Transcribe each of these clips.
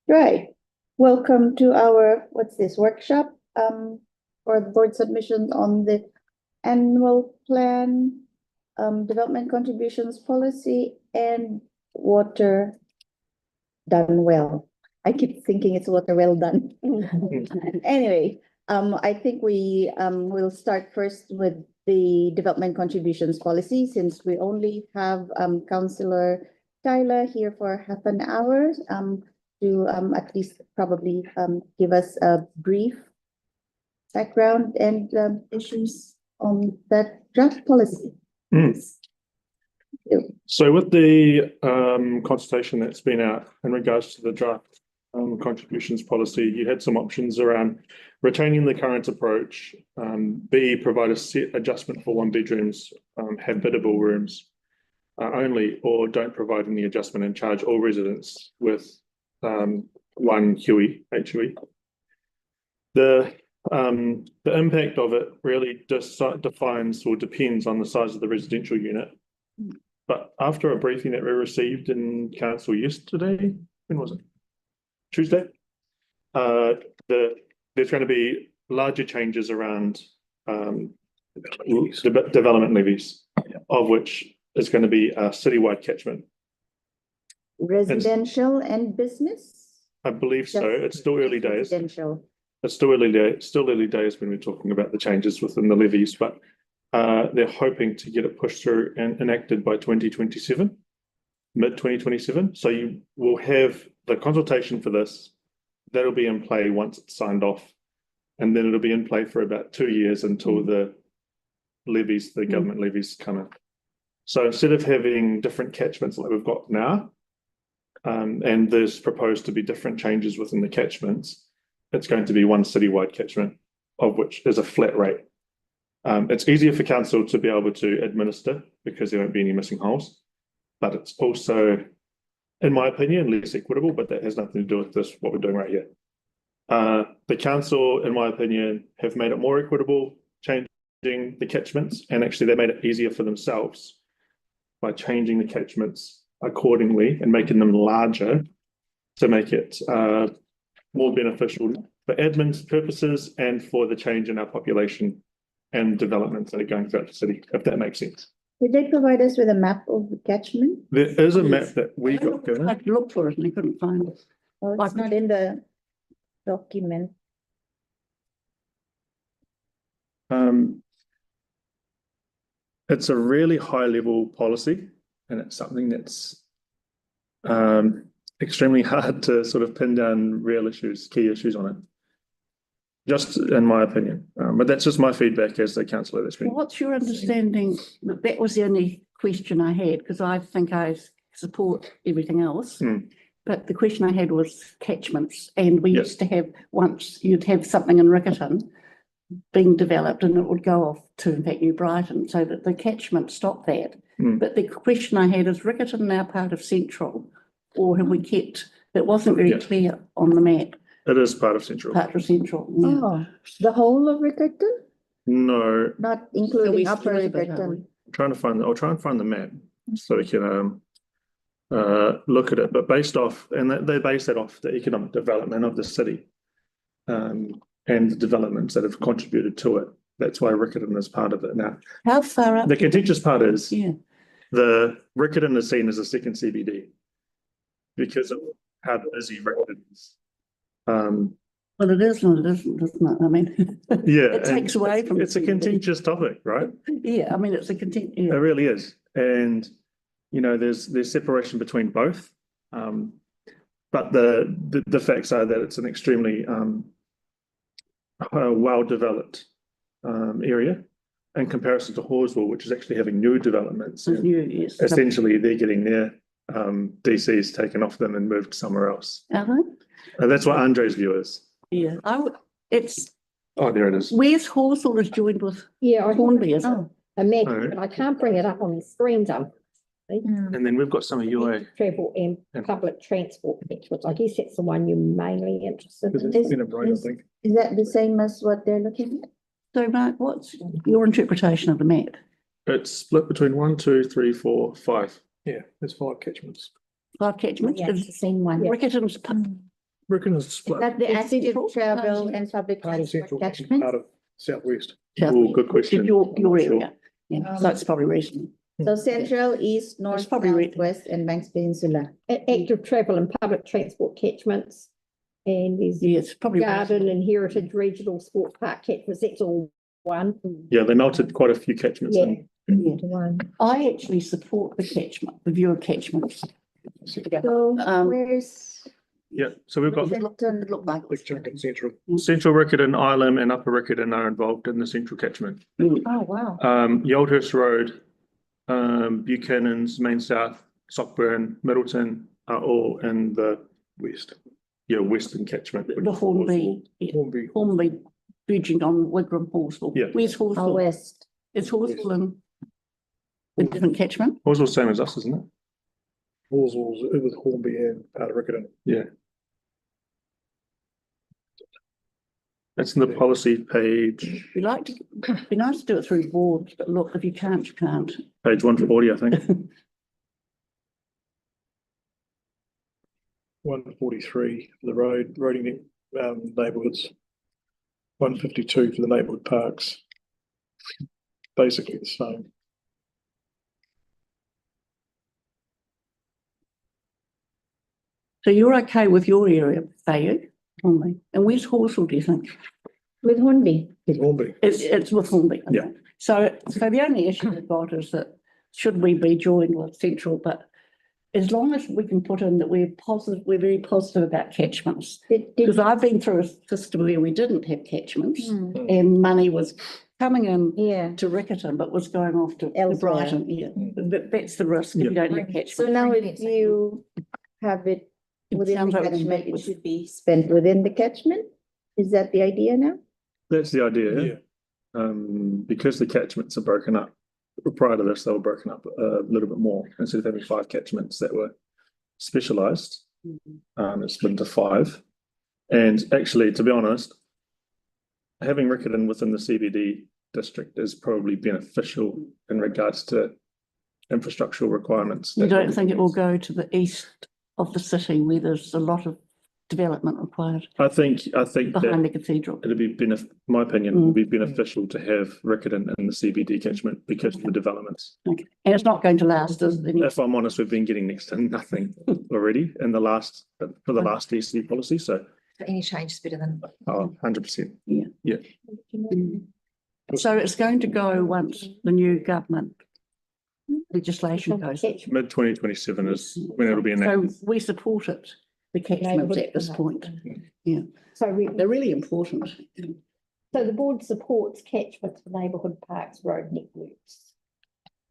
Right. Welcome to our, what's this, workshop for the board submissions on the annual plan, development contributions policy, and water done well. I keep thinking it's water well done. Anyway, I think we will start first with the development contributions policy, since we only have Councillor Tyler here for half an hour to at least probably give us a brief background and issues on that draft policy. So with the consultation that's been out in regards to the draft contributions policy, you had some options around retaining the current approach, B, provide a set adjustment for 1 bedrooms, have biddable rooms only, or don't provide any adjustment and charge all residents with 1 HUE. The impact of it really just defines or depends on the size of the residential unit. But after a briefing that we received in council yesterday, when was it? Tuesday. There's going to be larger changes around development levies, of which is going to be a citywide catchment. Residential and business? I believe so. It's still early days. Residential. It's still early days when we're talking about the changes within the levies, but they're hoping to get it pushed through and enacted by 2027, mid-2027. So you will have the consultation for this. That'll be in play once it's signed off, and then it'll be in play for about 2 years until the levies, the government levies come in. So instead of having different catchments like we've got now, and there's proposed to be different changes within the catchments, it's going to be one citywide catchment, of which is a flat rate. It's easier for council to be able to administer because there won't be any missing holes, but it's also, in my opinion, less equitable, but that has nothing to do with this, what we're doing right here. The council, in my opinion, have made it more equitable, changing the catchments, and actually they made it easier for themselves by changing the catchments accordingly and making them larger to make it more beneficial for admin purposes and for the change in our population and developments that are going throughout the city, if that makes sense. Did they provide us with a map of the catchment? There is a map that we got given. I looked for it and I couldn't find it. Oh, it's not in the document. It's a really high level policy, and it's something that's extremely hard to sort of pin down real issues, key issues on it. Just in my opinion, but that's just my feedback as the councillor that's been. What's your understanding? That was the only question I had, because I think I support everything else. But the question I had was catchments, and we used to have, once you'd have something in Riccarton being developed and it would go off to, in fact, New Brighton, so that the catchment stopped that. But the question I had is Riccarton now part of Central, or have we kept, it wasn't very clear on the map. It is part of Central. Part of Central. Oh, the whole of Riccarton? No. Not including Upper Riccarton. I'll try and find the map so we can look at it. But based off, and they base that off the economic development of the city and the developments that have contributed to it. That's why Riccarton is part of it now. How far up? The contentious part is the Riccarton is seen as a second CBD because of how busy Riccarton is. Well, it is and it isn't, isn't it? I mean, it takes away from. It's a contentious topic, right? Yeah, I mean, it's a contentious. It really is, and you know, there's separation between both, but the facts are that it's an extremely well developed area in comparison to Halswell, which is actually having new developments. Essentially, they're getting their DCs taken off them and moved somewhere else. Are they? And that's what Andre's view is. Yeah, it's. Oh, there it is. Where's Halswell is joined with? Yeah, Hornby, is it? A map, but I can't bring it up on the screen, And then we've got some of your travel and public transport catchments. I guess that's the one you're mainly interested in. Is that the same as what they're looking at? So, Mark, what's your interpretation of the map? It's split between 1, 2, 3, 4, 5. Yeah, there's 5 catchments. 5 catchments. Yeah, it's the same one. Riccarton's, Reckon it's Is split. that the It's active central? travel No, and public Part of transport central, part catchment? of southwest. Oh, good question. Your I'm not sure. area. Yeah, so it's probably reasonable. So central, east, north, probably south, west, and Banks Peninsula. Active travel and public transport catchments. And there's Yeah, it's probably garden reasonable. and heritage regional sports park catchments, that's all one. Yeah, they melted quite a few catchments Yeah. in. Yeah. One. I actually support the catchment, the view of catchments. So Um, Yeah, so we've got Riccarton, It looked like. Big chunk in central. Central Riccarton, Ilam and Upper Riccarton are involved in the central catchment. Oh, wow. Yoldhurst Road, Buchanan's, Main South, Sockburn, Middleton are all in the West. western catchment. which The is Hornby, Hornby. Hornby, bridging on Wigram, Horseville. Yeah. Where's oh, Horseville? west. It's Horseville and a different catchment. Horseville same as us, isn't it? Horsville's with Hornby and part of Riccarton. Yeah. That's in the policy page, We like to, be nice to do it through boards, but look, if you can't, you can't. page 140, I think. 143 for the roading neighbourhoods. 152 for the neighbourhood parks. Basically the same. So you're okay with your area, are you? Hornby? And where's Horseville, do you think? With Hornby. With Hornby. It's with Hornby. okay. Yeah. So the only issue we've got is that should we be joined with Central, but as long as we can put in that we're positive, we're very positive about catchments. Because I've been through a system where we didn't have catchments Hmm, and money was coming in yeah, to Riccarton, but was going off to Elsewhere. Brighton, yeah. That's the risk if you don't have so catchments. now if you have it It within sounds the like catchment, it backwards. should be spent within the catchment? Is that the idea now? That's the idea. Yeah. Because the catchments are broken up. Prior to this, they were broken up a little bit more. Instead of having 5 catchments that were specialised, it's split into 5. And actually, to be honest, having Riccarton within the CBD district is probably beneficial in regards to infrastructural requirements. You don't think it will go to the east of the city where there's a lot of development required I think behind that the cathedral? it'd be my opinion, would be beneficial to have Riccarton in the CBD catchment because of the developments. Okay. And it's not going to last, is it? If I'm honest, we've been getting next to nothing already in the last DCD policy. So, So any change is better than. 100%. So it's going to go once the new government legislation goes. Mid 2027 is when it'll be So enacted. we support it, the catchments at this point. Yeah, So they're really important. so the board supports catchments for neighbourhood parks, road networks.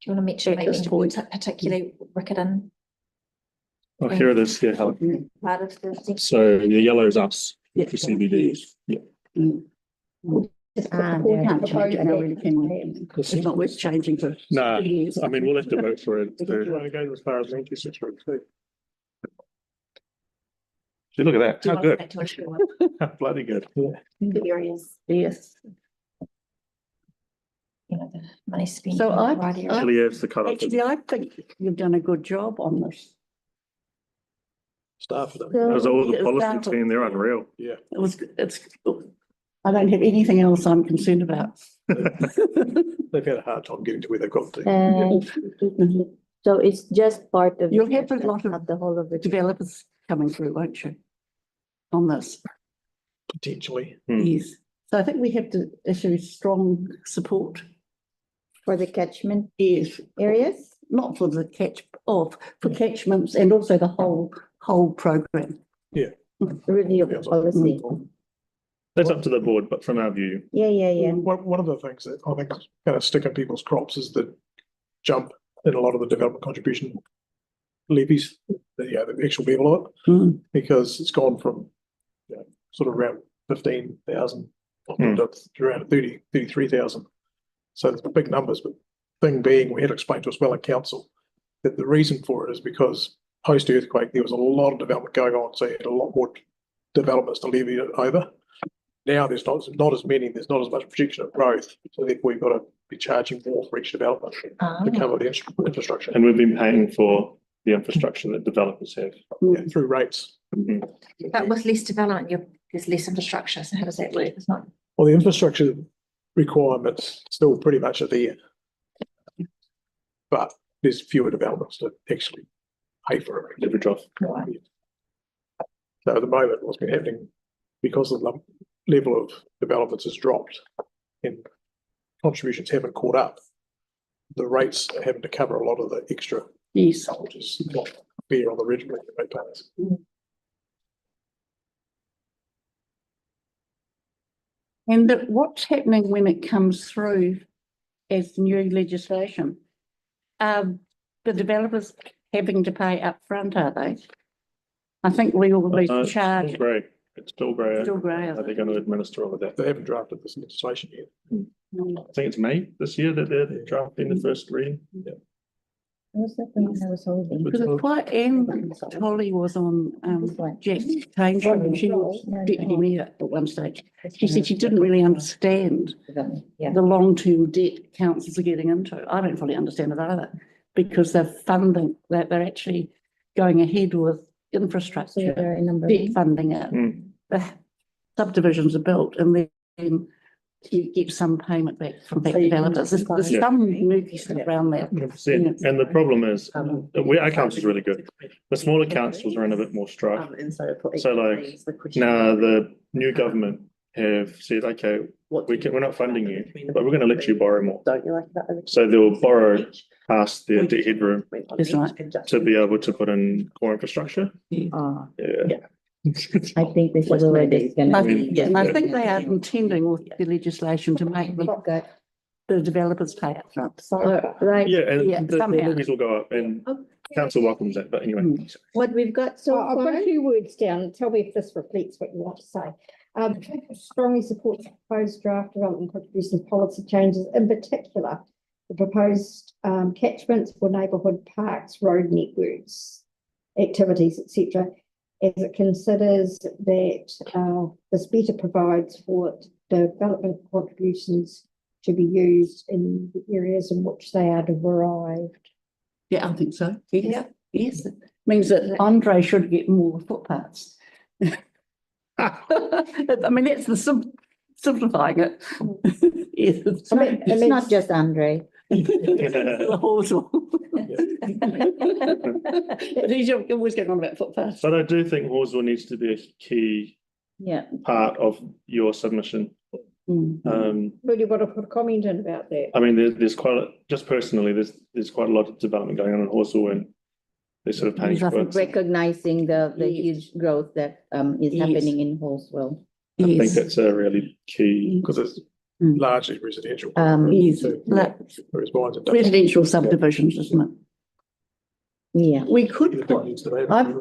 Do you want to mention At this maybe point. particularly Riccarton Oh, here it is. Here, Helen. part of the central? So the yellow is us Yeah. for CBD. Yeah. Mm. Just put Ah, the board We can't to change it, propose no, really, can we? that. It's not worth changing for Nah, 50 years. I mean, we'll have to vote for it. We're going to go as far as Manchester Street too. See, look at that. Do you How want good. that to assure Bloody good. the areas, Yes. you know, the money spent? So in the I- right area? I- Really is the cut-off. Actually, I think you've done a good job on this. Staff of them. There's all the It was policy down to- team, they're unreal. Yeah. I don't have anything else I'm concerned about. They've had a hard time getting to where they've got to. And so it's just part of. You'll the have a catchment, lot of not the whole of it. Developers coming through, won't you? On this, Potentially. yes. So I think we have to issue strong support. For the catchment Yes, areas? not for the for catchments and also the whole program. Review of the policy. That's up to the board, but from our view, Yeah. One of the things that I think is kind of stick in people's crops is the jump in a lot of the development contribution levies, the actual level of it, Mm. because it's gone from sort of around 15,000 to around 33,000. So it's big numbers, but thing being, we had explained to us well in council that the reason for it is because post earthquake, there was a lot of development going on. So you had a lot more developments to levy it over. Now there's not as many, there's not as much projection of growth. So therefore you've got to be charging more for each development to cover the infrastructure. and we've been paying for the infrastructure that developers have. Yeah, through rates. Mhm. But with less development, there's less infrastructure, so how does that work? It's not. Well, the infrastructure requirements still pretty much are there. But there's fewer developments to actually pay for it. Leverage off. So at the moment, what's been happening, because the level of developments has dropped and contributions haven't caught up, the rates are having to cover a lot of the extra, Yes. which is not fair on the ratepayers. And what's happening when it comes through as new legislation? The developers having to pay upfront, are they? I think we will be It's charged. still grey. It's still grey. Still grey, Are they going to administer all of that? They haven't drafted this legislation yet. I think it's May this year that they're drafting the first reading. Was that the one I was holding? Because it's quite, and Holly was on, Jack Tane's show, and she was deputy mayor at one stage. She said she didn't really understand Yeah. the long-term debt councils are getting into. I don't fully understand it either, because they're funding, that they're actually going ahead with infrastructure, debt funding it. The subdivisions are built, and then you get some payment back from back developers. There's Yeah. some murky stuff around that. 100%. And the problem is, our council is really good. The smaller councils are in a bit more strife. So like, now the new government have said, okay, we're not funding you, but we're going to let you borrow more. Don't you like that? So they'll borrow past their debt headroom That's right. to be able to put in core infrastructure. Yeah. I think this is already And gonna I be. and I think they are intending with the legislation to make the developers pay up front. Right, Yeah, Yeah, and the somehow. levies will go up and council welcomes that, but anyway. what we've got so I've far. got a few words down. Tell me if this reflects what you want to say. Strongly supports the proposed draft development contributions policy changes, in particular, the proposed catchments for neighbourhood parks, road networks, activities, etc., as it considers that this better provides for development contributions to be used in the areas in which they are derived. Yeah, I think so. Yeah. Yes, it means that Andre should get more footpaths. I mean, that's the simplifying it. Yes. It's not just Andre. The Horsell. But he's always getting on about footpaths. But I do think Horsell needs to be a key Yeah, part of your submission. Really want to put a comment in about that. I mean, there's just personally, there's quite a lot of development going on in Horsell, and they're sort of paying for it. recognizing the Yes. huge growth that is Yes. happening in Holswell. I think Yes. that's a really key. Because it's Mm. largely residential. Yes. So, Like whereas mine's a residential subdivisions, isn't it? Yeah, We could put, I've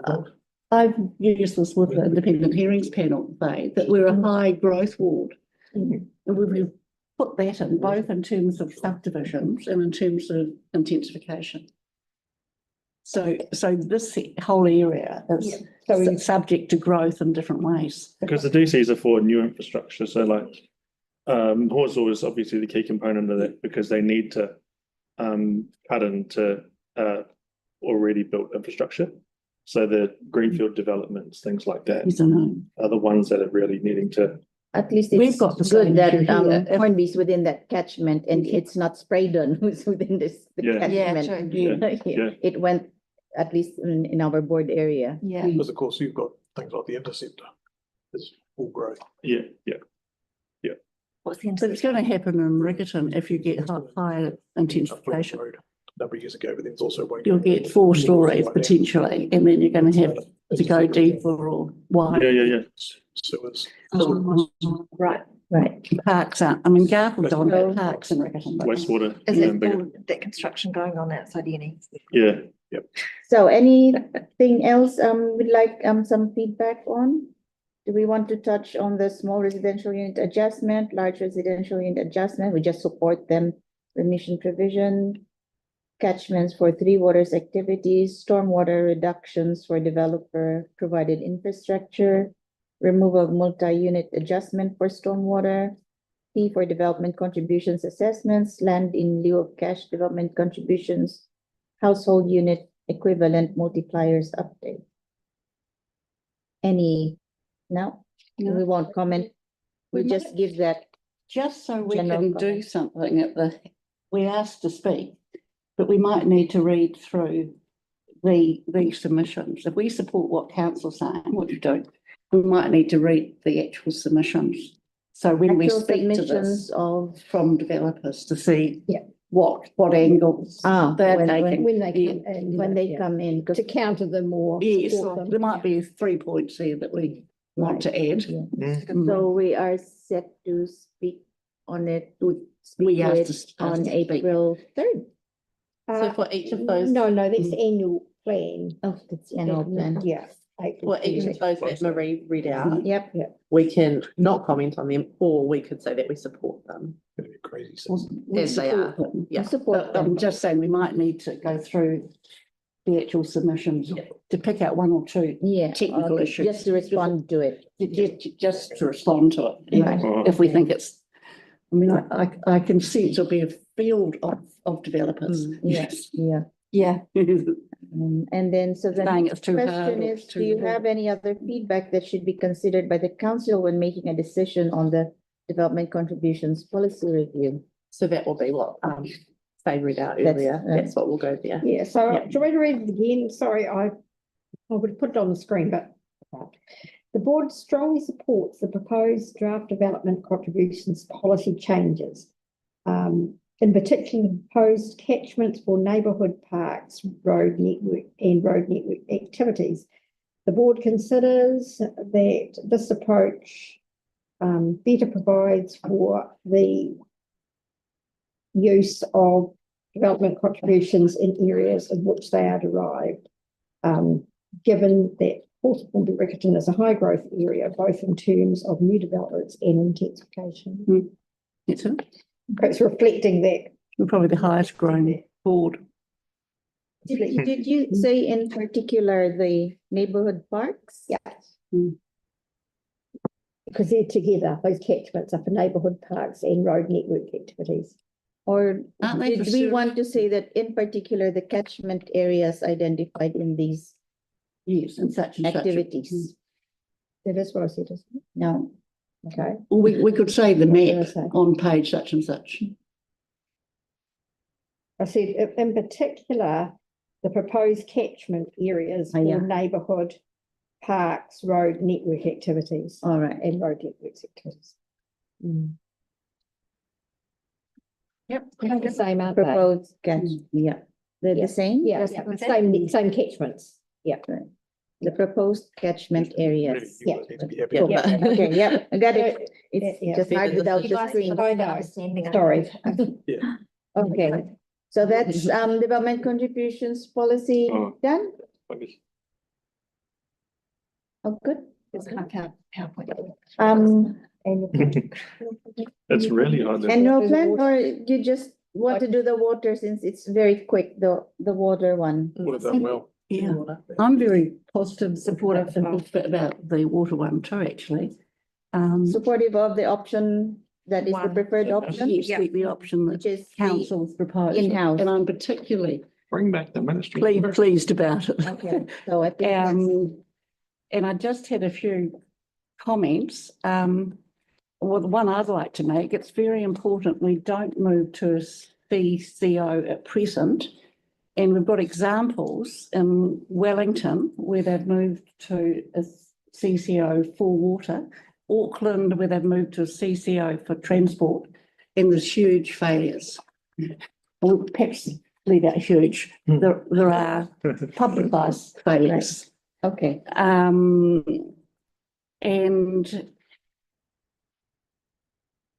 I've used this with the independent hearings panel, say, that we're a high growth ward. And we've put that in both in terms of subdivisions and in terms of intensification. So this whole area is subject to growth in different ways. Because the DCs are for new infrastructure, so like Horsell is obviously the key component of that, because they need to cut into already built infrastructure. So the greenfield developments, things like that, Yes, I know. are the ones that are really needing to. at least We've it's got the same good that issue here. Hornby's within that catchment and it's not Spraydon who's within the Yeah. catchment. Yeah. It went at least in our board area. Yeah. Because of course you've got things like the interceptor. It's all growth. Yeah. What's the But it's going to happen in Riccarton if you get higher intensification. Road a number of years ago, but then it's also. You'll get 4 stories potentially, and then you're going to have to go deeper or wide. Yeah. Sewers. Right. Parks aren't, I mean, Garfield's on about parks in Riccarton. but- Wastewater. Is yeah, it bigger. all that construction going on outside uni? Yeah. So anything else we'd like some feedback on? Do we want to touch on the small residential unit adjustment, large residential unit adjustment? We just support them, remission provision, catchments for 3 waters activities, stormwater reductions for developer provided infrastructure, removal of multi-unit adjustment for stormwater, fee for development contributions assessments, land in lieu of cash development contributions, household unit equivalent multipliers update. No, we won't comment. We We just might- give that. Just so we General can do comment. something we asked to speak, but we might need to read through the submissions. If we support what council's saying, what you do, we might need to read the actual submissions. So when we Actual speak to submissions this of, from developers to see Yeah. what angles they're when taking. When they Yeah. come in. when they yeah, come in, 'cause- to counter them or Yes, support them. there might be 3 points here that we want to add. yeah. Mm. So we are set to speak on it. We asked with to speak. on April 3rd. So for each of those. No, that's the annual plan. Oh, that's the annual plan. Yeah. April Well, each 3rd. of those that Marie read out, Yep. we can not comment on them, or we could say that we support them. It'd be crazy. We Yes, they support are. them. Yeah. Support But I'm them. just saying we might need to go through the actual submissions to pick out 1 or 2 Yeah. technical okay, issues. Just to respond to it. Just to respond to it. Right. If we Okay. think it's, I mean, I can see it'll be a field of developers. Yes, yeah. Yeah. And then, so the Saying next it's too hard. question or is, it's do you too- have any other feedback that should be considered by the council when making a decision on the development contributions policy review? So that will be what, they read out That's, earlier, that's what will go there. Yeah, so Yeah. do you want me to read it again? Sorry, I would put it on the screen, but the board strongly supports the proposed draft development contributions policy changes. In particular, the proposed catchments for neighbourhood parks, road network activities. The board considers that this approach better provides for the use of development contributions in areas in which they are derived. Given that Halswell-Hornby-Riccarton is a high growth area, both in terms of new developments and intensification. It's It's reflecting that. we're probably the highest growing board. Did you say in particular the neighborhood parks? Yeah. Mm. Because they're together, those catchments are for neighbourhood parks and road network activities. Or Aren't they did for we service? want to say that in particular the catchment areas identified in these Yes, and such and such. activities? That is what I said, isn't it? No, Okay. Or we could say the What did I map say? on page such and such. I said, in particular, the proposed catchment areas Oh, yeah. for neighbourhood parks, road network activities all right. and road networks activities. Yep. They're the same, aren't they? Proposed catch, yeah. They're Yeah. the same? Yeah, Yes, yeah, was it? same catchments. Yeah. The proposed catchment areas. Yeah. Yeah, okay, yeah, I got it. Yeah. It's just hard without You the guys screen. have I know. understanding of Sorry. it. Okay, so that's development contributions policy Oh. done? Oh, good. It's kind of PowerPoint. And It's really hard. Annual plan, or you just want to do the water since it's very quick, the water one? Would have done well. Yeah, I'm very positive, supportive about the water one too, actually. Supportive of the option that is the One. preferred option, Yes, the option that which is the council's proposed. in-house. And I'm particularly Bring back the ministry. pleased about it. Okay, so I think that's- And I just had a few comments. Well, the one I'd like to make, it's very important we don't move to a CCO at present. And we've got examples in Wellington where they've moved to a CCO for water, Auckland where they've moved to a CCO for transport, and there's huge failures. Well, perhaps leave out huge. There are publicised failures. okay, And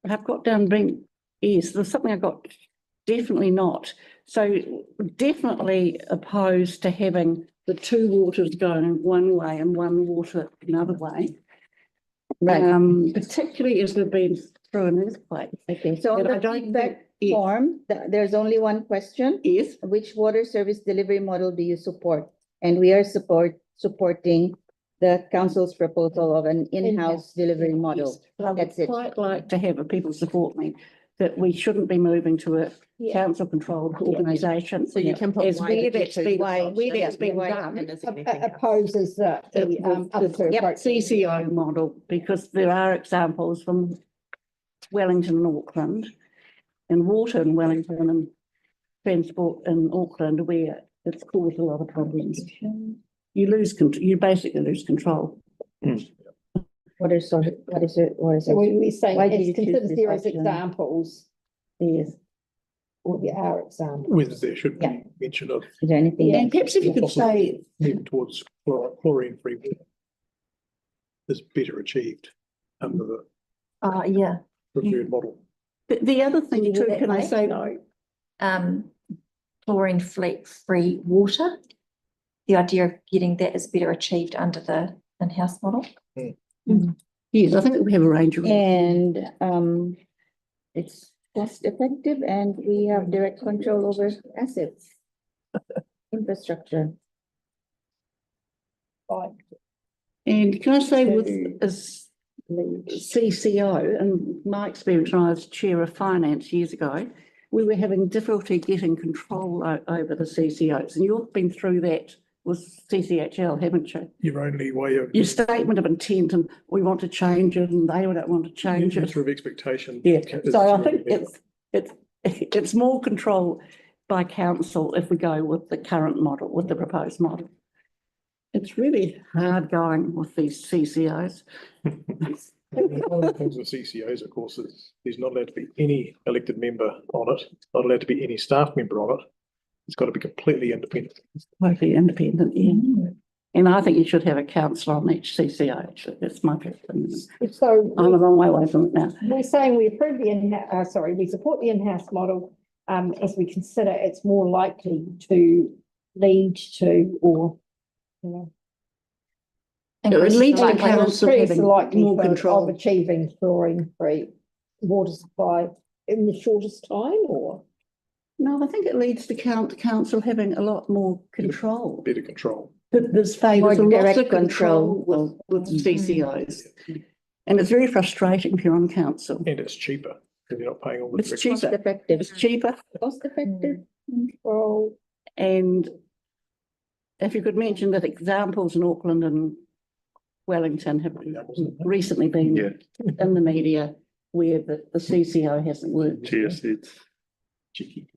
I've got down being, yes, there's something I got definitely not. So definitely opposed to having the 2 waters going one way and 1 water another way. right, Particularly as we've been through an earthquake. okay, so on And I the don't feedback think- yes. form, there's only one question. Yes. Which water service delivery model do you support? And we are supporting the council's proposal of an in-house delivery model. Yes, but I would That's it. quite like to have, if people support me, that we shouldn't be moving to a Yeah. council-controlled organisation. So you can put As why where the that's two been, options where that's been and done. as anything else. Opposes the other two approaches. CCO model, because there are examples from Wellington and Auckland, and water in Wellington and transport in Auckland, where it's caused a lot of problems. You basically lose control. What is it? So we're saying Why did it's you choose considered this there as option? examples, Yes. or there are examples. Whether there should Yeah. be mention of Is there anything? Yeah. And perhaps if you could say, moving towards chlorine-free water is better achieved under the Yeah, preferred model. the other thing you too, do that, can I mate? say, chlorine-free water. The idea of getting that is better achieved under the in-house model. yes, I think that we have a range of. And it's cost effective and we have direct control over assets. Infrastructure. And can I say with as CCO, and my experience when I was chair of finance years ago, we were having difficulty getting control over the CCOs, and you've been through that with CCHL, haven't you? Your only way of. Your statement of intent, and we want to change it, and they don't want to change it. Sort of expectation. Yeah, is so I through think it's more control by council if we go with the current model, with the proposed model. It's really hard going with these CCOs. One of the things with CCOs, of course, is there's not allowed to be any elected member on it, not allowed to be any staff member on it. It's got to be completely independent. Totally independent, yeah. And I think you should have a councillor on each CCO, actually. That's my opinion. So I'm a long way away from it now. we're saying we approve the we support the in-house model, as we consider it's more likely to lead to, or, you know, It would lead to the Increase council increase the having more likelihood control. of achieving chlorine-free water supply in the shortest time, or? No, I think it leads to council having a lot more control. Better control. There's favours a More lot direct of control control. with CCOs. And it's very frustrating if you're on council. And it's cheaper because you're not paying all the. It's direct- cheaper. Cost effective. It's cheaper. Cost effective. Well, And if you could mention that examples in Auckland and Wellington have recently been Yeah, in the media where the CCO hasn't worked. GSC. Cheeky.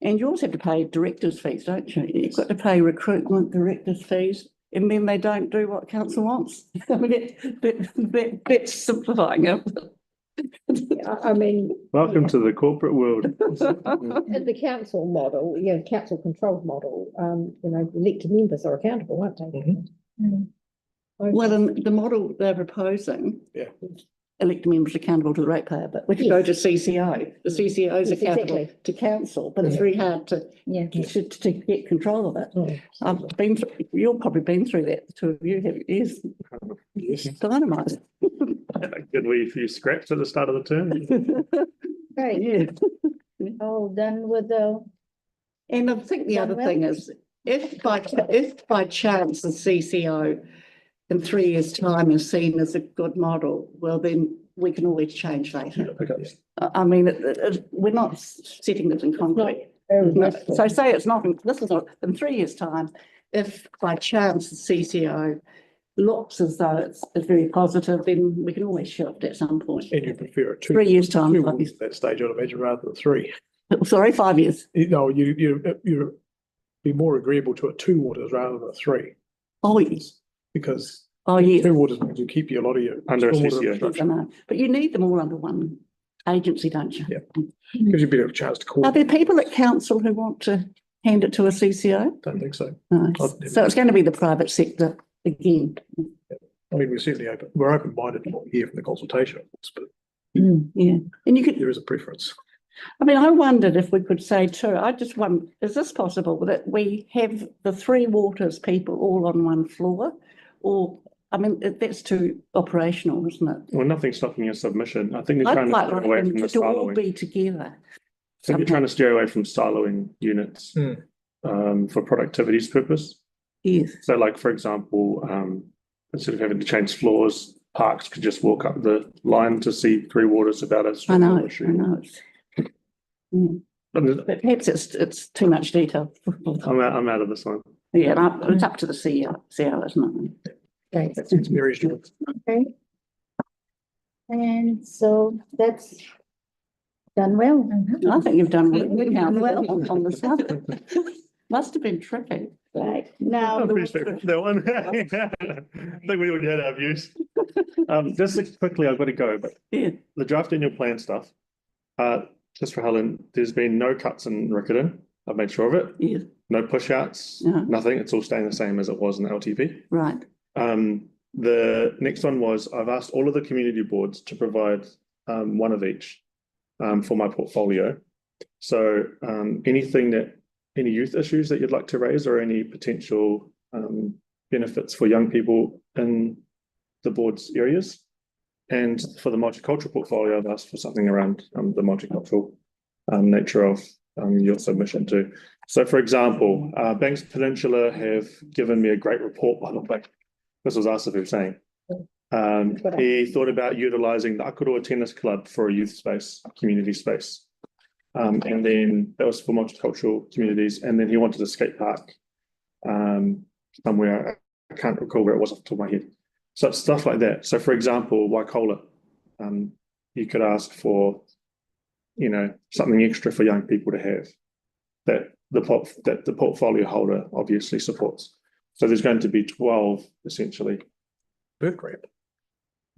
And you also have to pay directors' fees, don't you? You've got to pay recruitment directors' fees, and then they don't do what council wants. I mean, that's simplifying it. I mean, Welcome to the corporate world. in the council model, council controlled model, elected members are accountable, aren't they? Mhm. Well, in the model they're proposing, Yeah. elected members accountable to the ratepayer, but we could go to CCO. The CCO is Yes, accountable exactly. to council, but it's very hard to Yeah. to get control of it. Mm. I've been through, you've probably been through that, the two of you have, yes, Yes. dynamite. Good we few scraps at the start of the term. Right. Yeah. All done with the, And I think the Done other well. thing is, if by chance the CCO in 3 years' time is seen as a good model, well, then we can always change later. I mean, we're not setting this in concrete. No, so say it's not, this is not, in 3 years' time, if by chance the CCO looks as though it's very positive, then we can always shift at some point. And you prefer it 3 years' time, 5 at years. that stage, I'd imagine, rather than 3. Sorry, 5 years. No, you be more agreeable to a 2 waters rather than a 3, Oh, yes. because Oh, yes. 2 waters means you keep a lot of your Under a stormwater CCO. Yes, I infrastructure. know. But you need them all under one agency, don't you? Yeah. Gives you a bit of a chance to call. Are there people at council who want to hand it to a CCO? Don't think so. No. I've never- So it's going to be the private sector again. I mean, we're open-minded to what we hear from the consultation, of course, but Yeah. And you could, there is a preference. I mean, I wondered if we could say too, I just wonder, is this possible that we have the 3 waters people all on one floor? Or, I mean, that's too operational, isn't it? Well, nothing's stopping your submission. I think they're I'd trying to quite steer like away them from the to all siloing. be together. I think they're trying to steer away from siloing units for productivity's purpose. Yes. So like, for example, instead of having to change floors parks could just walk up the line to see Three Waters about a I know, stormwater issue. I know. But But perhaps it's too much detail. I'm out of this one. Yeah, and it's up to the CEO, isn't it? It's Mary's job. Okay. And so that's done well. I think you've done really well on the subject. Must have been tricky. Right, now, Pretty straightforward, that one. I think we already had our views. Just quickly, I've got to go, but Yeah, the draft annual plan stuff, just for Helen, there's been no cuts in Riccarton. I've made sure of it. yeah, No push outs, No. nothing. It's all staying the same as it was in the LTP. right. The next one was I've asked all of the community boards to provide one of each for my portfolio. So any youth issues that you'd like to raise or any potential benefits for young people in the board's areas. And for the multicultural portfolio, I've asked for something around the multicultural nature of your submission too. So for example, Banks Peninsula have given me a great report, by the way. This was Asafu saying. He thought about utilising the Akaroa Tennis Club for a youth space, community space. And then that was for multicultural communities. And then he wanted a skate park somewhere. I can't recall where it was off the top of my head. So it's stuff like that. So for example, Waikola, you could ask for, something extra for young people to have that the portfolio holder obviously supports. So there's going to be 12 essentially. Birth ramp.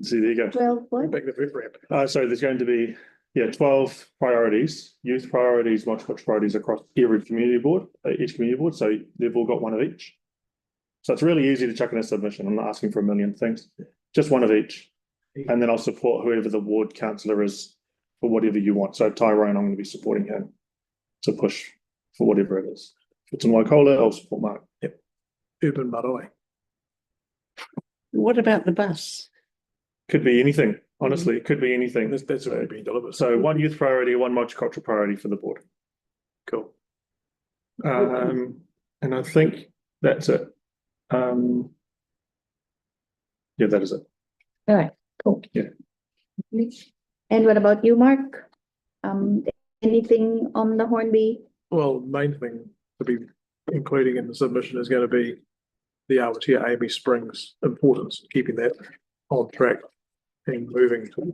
See, there you go. 12 what? Back the birth ramp. So there's going to be 12 priorities, youth priorities, multicultural priorities across every community board, each community board. So they've all got one of each. So it's really easy to chuck in a submission. I'm not asking for a million things, just one of each. And then I'll support whoever the ward councillor is for whatever you want. So Tyrone, I'm going to be supporting him to push for whatever it is. If it's in Waikola, I'll support Mark. Yep. Urban Marae. What about the bus? Could be anything. Honestly, it could be anything. That's already been delivered. So one youth priority, one multicultural priority for the board. Cool. And I think that's it. That is it. All right, cool. Yeah. And what about you, Mark? Anything on the Hornby? Well, main thing to be including in the submission is going to be the Awatea Amy Springs importance, keeping that on track and moving to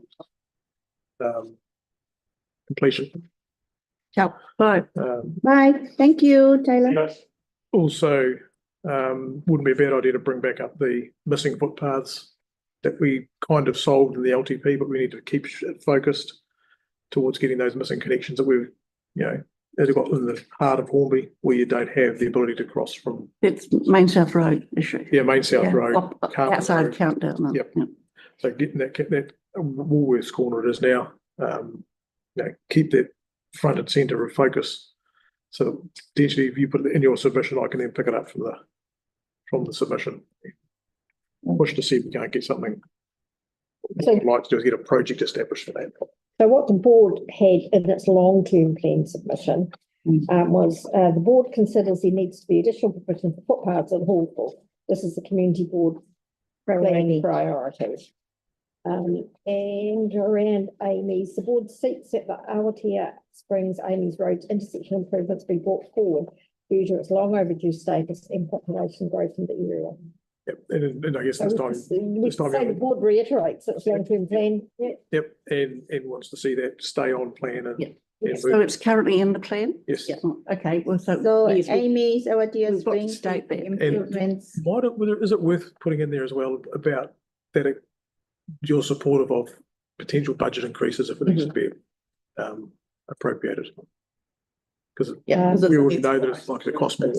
completion. Ciao. Bye. Bye, thank you, Tyler. Yes. Also, wouldn't be a bad idea to bring back up the missing footpaths that we kind of solved in the LTP, but we need to keep it focused towards getting those missing connections that we've, as we've got in the heart of Hornby, where you don't have the ability to cross from. It's Main South Road issue. Yeah, Main South Road. Carlton Outside Road. Countdown. Yep. So getting that Woolworths corner it is now, keep that front and centre of focus. So potentially if you put it in your submission, I can then pick it up from the submission. Push to see if we can't get something. So- What I'd like to do is get a project established for that. So what the board had in its long-term plan submission was the board considers there needs to be additional provision for footpaths in Hallful. This is the community board plan priority. And around Amy's, the board seeks that the Awatea Springs Amy's Road intersection improvements be brought forward due to its long overdue status and population growth in the area. Yep, and I guess So this time. we say the board reiterates its long-term plan. Yep, and wants to see that stay on plan and. Yep. and So move. it's currently in the plan? Yes. Yeah. Okay, well, So yes, Amy's, Awatea we've got to Springs, state that. improvements. Is it worth putting in there as well about that you're supportive of potential budget increases if it needs to be appropriated? Because Yeah, we already know that it's likely to cost more.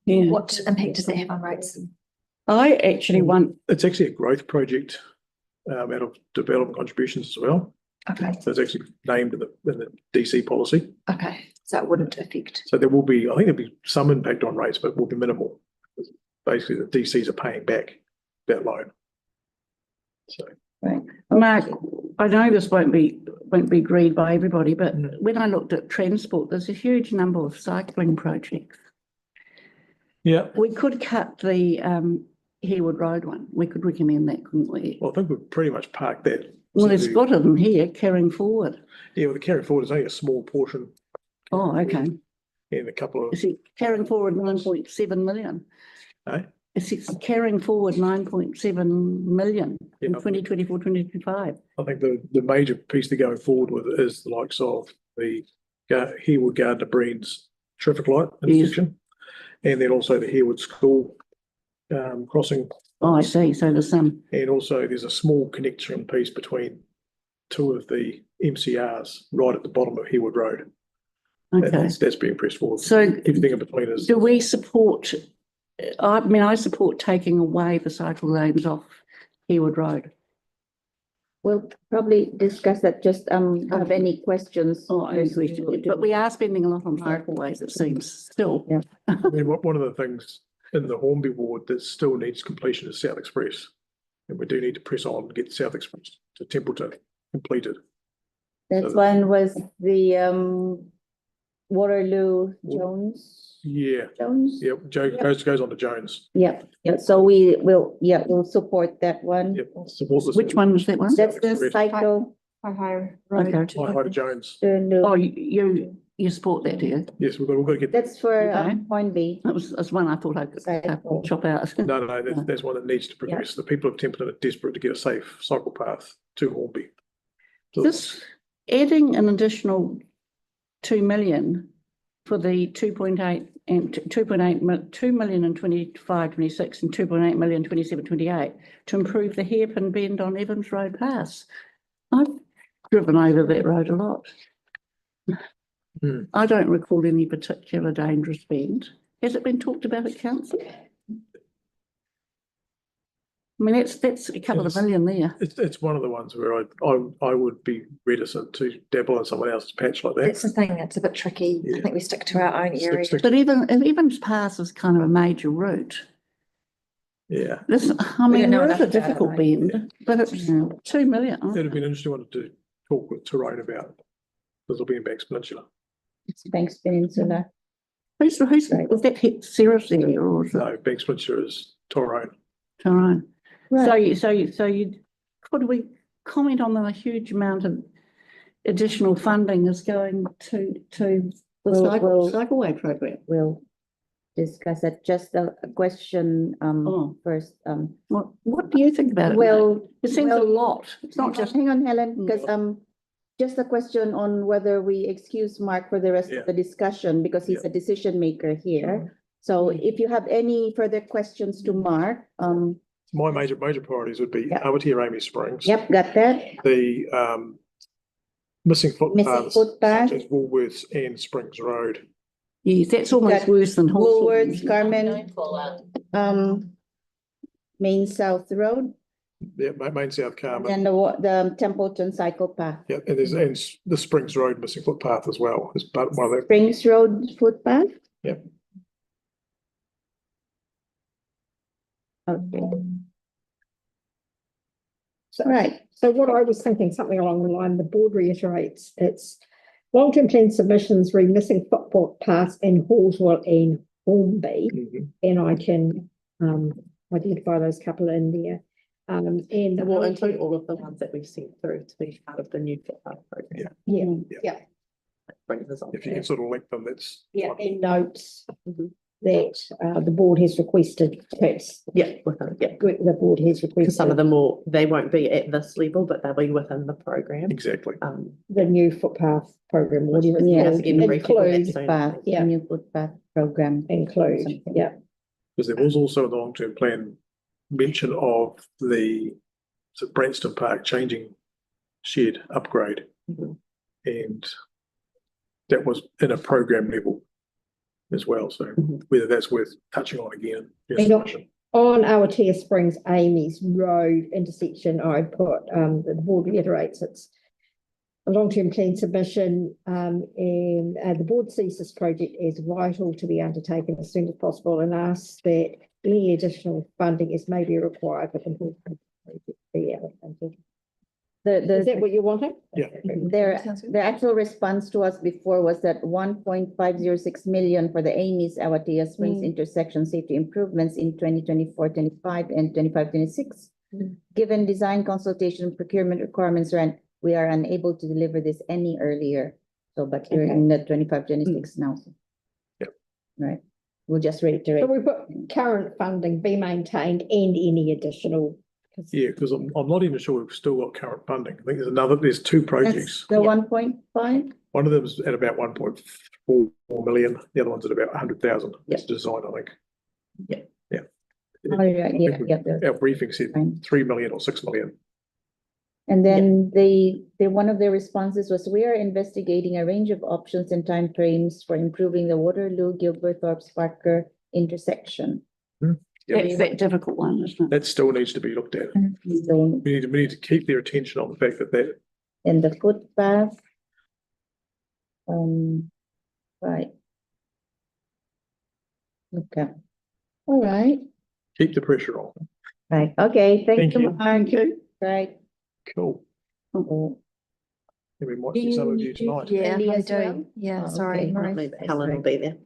Yeah. What impact does that have on rates? I actually want, It's actually a growth project out of development contributions as well. Okay, So it's actually named in the DC policy. okay, so it wouldn't affect. So there will be, I think there'll be some impact on rates, but it will be minimal. Basically, the DCs are paying back that loan. So. Mark, I know this won't be agreed by everybody, but when I looked at transport, there's a huge number of cycling projects. Yeah. We could cut the Harewood Road one. We could recommend that, couldn't we? Well, I think we've pretty much parked that. Well, to it's the- got it in here, carrying forward. Yeah, well, the carry forward is only a small portion. Oh, okay. And a couple of, Is it carrying forward 9.7 million? eh? It's carrying forward 9.7 million in Yeah. 2024, 2025. I think the major piece to go forward with is the likes of the Harewood Gardner Breens traffic light intersection. And then also the Harewood School crossing. Oh, I see. So there's some, And also there's a small connection piece between two of the MCRs right at the bottom of Harewood Road. okay. That's being pressed forward. So Everything in between is. do we support, I mean, I support taking away the cycle lanes off Harewood Road. We'll probably discuss that, just, have any questions? Oh, I agree. But we are spending a lot on cycleways, it seems, still. Yeah. I mean, one of the things in the Hornby ward that still needs completion is South Express. And we do need to press on and get South Express to Templeton completed. That one was the, Waterloo Jones, Yeah, Jones? yeah, goes on to Jones. Yep, yeah, so we will, yeah, we'll support that one. Yep, support this. Which one was that one? That's the Express. cycle. Higher. Okay. Hi to Jones. Oh, you support that, do you? Yes, we've got to get, That's for, Okay. Hornby. That's one I thought I could Cycle. chop out. no, that's one that needs to progress. The people of Templeton are desperate to get a safe cycle path to Hornby. So This adding an additional 2 million for the 2.8 and 2 million in 25, 26 and 2.8 million 27, 28 to improve the hairpin bend on Evans Road Pass. I've driven over that road a lot. Hmm. I don't recall any particular dangerous bend. Has it been talked about at council? I mean, that's a couple of Yes. million there. it's one of the ones where I would be reticent to dabble in someone else's patch like that. That's the thing, it's a bit tricky. I Yeah. think we stick to our own area. Stick- But Evans Pass is kind of a major route. Yeah, This, I We mean, don't know there is enough a about it, difficult right? bend, but it's 2 million. it'd have been an interesting one to talk with Tyrone about, because it'll be in Banks Peninsula. It's Banks Peninsula. Who's, Right. was that hit seriously or is it No, Banks Peninsula is Tyrone. Tyrone? Right. So you, could we comment on the huge amount of additional funding is going to the We'll- cycleway program? We'll discuss that. Just a question, Oh. first, What do you think about it? well. It seems a well, lot. It's not just, Hang on, Helen, because, just a question on whether we excuse Mark for the rest Yeah. of the discussion, because he's a decision maker here. So if you have any further questions to Mark, My major priorities would be Yep. Awatere Amy Springs. yep, got that. The missing footpaths footpath. such as Woolworths and Springs Road. yes, that's almost Got worse than Woolworths, Hawthorne. Carmen, Main South Road, Yeah, Main South Carmen. and the Templeton Cycle Path. Yeah, and there's and the Springs Road missing footpath as well as part one of the. Springs Road footpath? Yep. Okay, So, right. so what I was thinking, something along the line, the board reiterates its long-term plan submissions, re missing footpaths in Halswell and Hornby, Mhm. and I can identify those couple in there. And And we'll include all of the ones that we've sent through to be part of the new footpath program. yeah, That brings us on. If you can sort of link them, that's. yeah, and notes Mhm. that the board has requested, perhaps Yeah, within, yeah. the board has Because requested some of them will, they won't be at this level, but they'll be within the program. Exactly. the new footpath program, whatever it's Yeah, called, again, briefly with that include, soon. Path, Yeah. new footpath program. include, yeah. Because there was also in the long-term plan mention of the Branston Park changing shed upgrade. Mhm. And that was in a program level as well, so Mhm. whether that's worth touching on again. And on Awatere Springs, Amy's Road intersection, I put, the board reiterates its a long-term plan submission, and the board sees this project as vital to be undertaken as soon as possible and asks that any additional funding is maybe required for completion of the project be allocated. Is that what you're wanting? Yeah. Their actual response to us before was that 1.506 million for the Amy's Awatea Springs intersection safety improvements in 2024-25 and 25-26. Given design consultation procurement requirements, we are unable to deliver this any earlier. So, but we're in the 25-26 now. Yep. Right. We'll just reiterate. So we put current funding be maintained and any additional. Yeah, because I'm not even sure we've still got current funding. I think there's two projects. The 1.5? One of them's at about 1.4 million. The other one's at about 100,000. It's design, I think. Oh, yeah. Our briefing said Fine. 3 million or 6 million. And then one of their responses was, we are investigating a range of options and timeframes for improving the Waterloo, Gilberthorpe, Parker intersection. That's that difficult one, isn't it? That still needs to be looked at. So, We need to keep their attention on the fact that and the footpath. Right. Okay. All right. keep the pressure on. Right. Okay. Thank Thank you, you. Mark. Thank you. Right. Cool. Oh, Maybe we might see some of you tonight. Yeah, Wendy I as do. well? Yeah, Oh, sorry, okay. Marie. Helen will be there.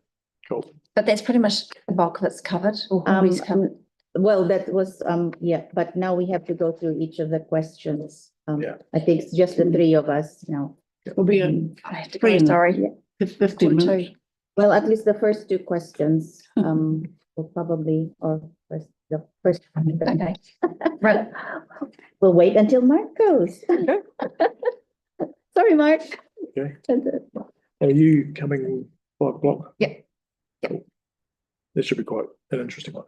Cool. But that's pretty much the bulk of it's covered, or Hornby's covered. Well, that was, yeah, but now we have to go through each of the questions. Yeah. I think it's just the three of us now. We'll be on I have to Three go, in- sorry. 15 minutes. Well, at least the first two questions, will probably, or the first. Okay. Right. We'll wait until Mark goes. Sorry, Mark. Okay. Are you coming 5 o'clock? Yeah. Cool. This should be quite an interesting one.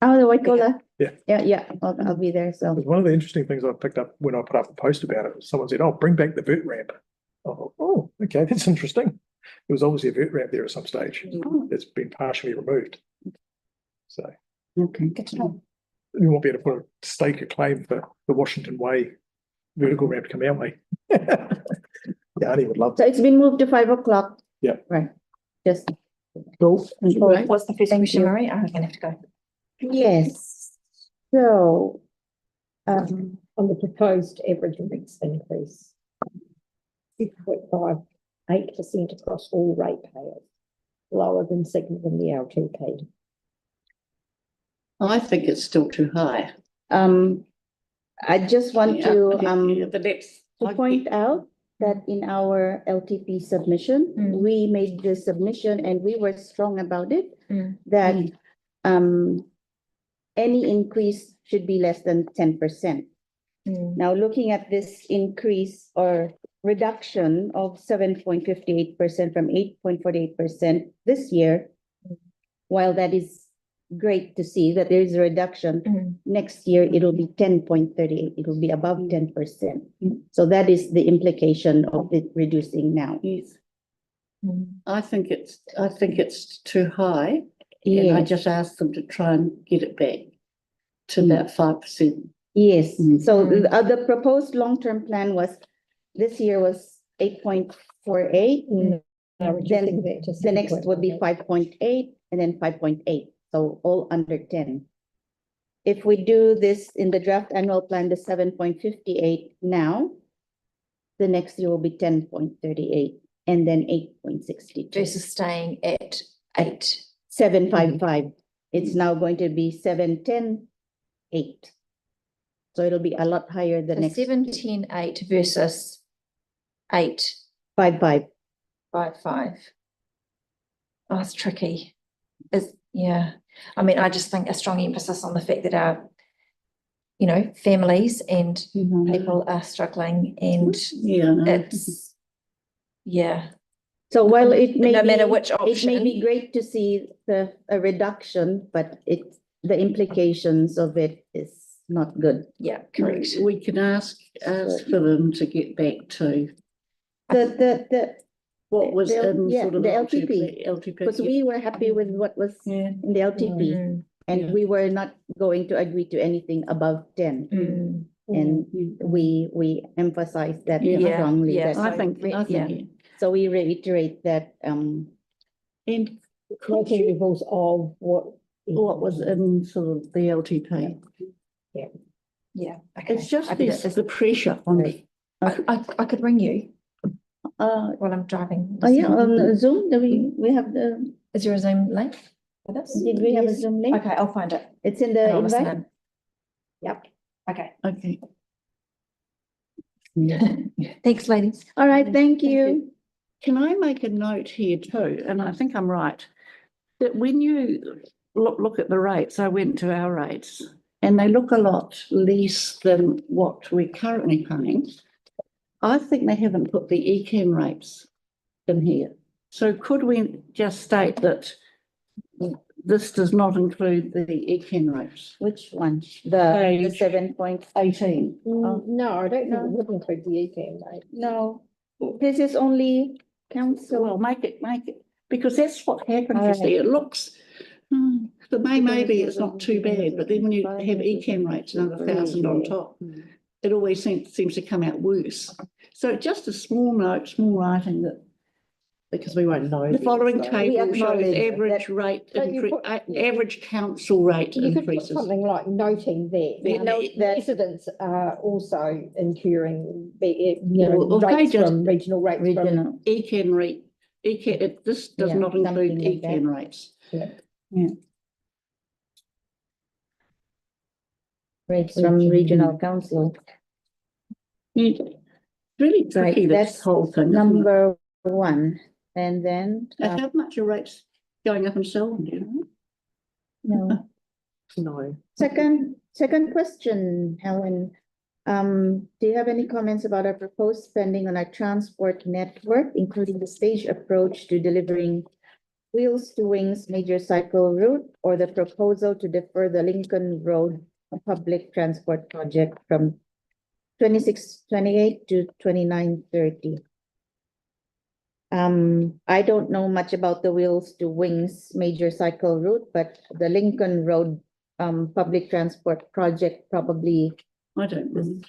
Oh, the white cola. Yeah. Yeah. I'll be there. So, One of the interesting things I picked up when I put up a post about it, someone said, "Oh, bring back the vert ramp." I thought, "Oh, okay, that's interesting." There was obviously a vert ramp there at some stage. It's been partially removed. So okay. Good to know. we won't be able to put a stake a claim for the Washington Way vertical ramp to come our way. Yanni would love So that. it's been moved to 5 o'clock. Yeah. Right. Just. Cool. Right. What's the first Thank question, you. Marie? I'm gonna have to go. Yes. So, On the proposed average rates increase. 6.58% across all ratepayers, lower than segment in the LTP. I think it's still too high. I just want to, The next. to point out that in our LTP submission, we made the submission and we were strong about it, that any increase should be less than 10%. Now, looking at this increase or reduction of 7.58% from 8.48% this year, while that is great to see that there is a reduction, next year it'll be 10.38. It'll be above 10%. So that is the implication of it reducing now. Yes. I think it's too high. And I Yes. just asked them to try and get it back to about 5%. Yes, so the proposed long-term plan was, this year was 8.48. Reducing that to The next would be 7.18. 5.8 and then 5.8, so all under 10. If we do this in the draft annual plan, the 7.58 now, the next year will be 10.38 and then 8.62. Versus staying at 8. 755. It's now going to be 710, 8. So it'll be a lot higher the So next. 7.10.8 versus 8.55. 5.5. Oh, it's tricky. Yeah. I mean, I just think a strong emphasis on the fact that our, families and people are struggling, and it's, yeah. So while it may No be, matter which it may be option. great to see a reduction, but the implications of it is not good. Yeah, correct. We can ask for them to get back to what was in sort of the LTP, because we were happy with what was in the LTP, and we were not going to agree to anything above 10. And we emphasized that strongly. Yeah, that- I think. So we reiterate that, And Rating levels of what. what was in sort of the LTP? Yeah. Yeah. Okay. It's just I bet the pressure on me. I could ring you Uh, while I'm driving. oh yeah, on Zoom, do we have the, Is there a Zoom link for this? did we have a Yes. Zoom link? Okay, I'll find it. It's in the and I'll listen invite? in. Yep. Okay. Okay. Thanks, ladies. All right, thank you. Can I make a note here too? And I think I'm right, that when you look at the rates, I went to our rates and they look a lot less than what we're currently paying. I think they haven't put the ECAN rates in here. So could we just state that this does not include the ECAN rates? Which one? The Page 7.18? No, I don't think No. it would include the EPM, mate. No, this is only council. Well, make it, because that's what happens, you All see, it looks, but maybe it's not too bad, but then when you have ECAN rates, another 1,000 on top, it always seems to come out worse. So just a small note, small writing that Because we won't know. the following so- table shows acknowledge average rate, But you average council rate You could put increases. something like noting Yeah, that, note that- residents are also incurring, you know, Or okay, rates just from regional rates from. Regional, ECAN rate, this does Yeah, not include something like that. ECAN rates. rates from regional council. It's really tricky, Right, this that's whole thing. isn't it? number one. And then, And how much are rates going up in Selwyn, do you know? no, No. second question, Helen. Do you have any comments about our proposed spending on our transport network, including the staged approach to delivering wheels to wings major cycle route, or the proposal to defer the Lincoln Road public transport project from 2628 to 2930? I don't know much about the wheels to wings major cycle route, but the Lincoln Road public transport project probably, I don't know.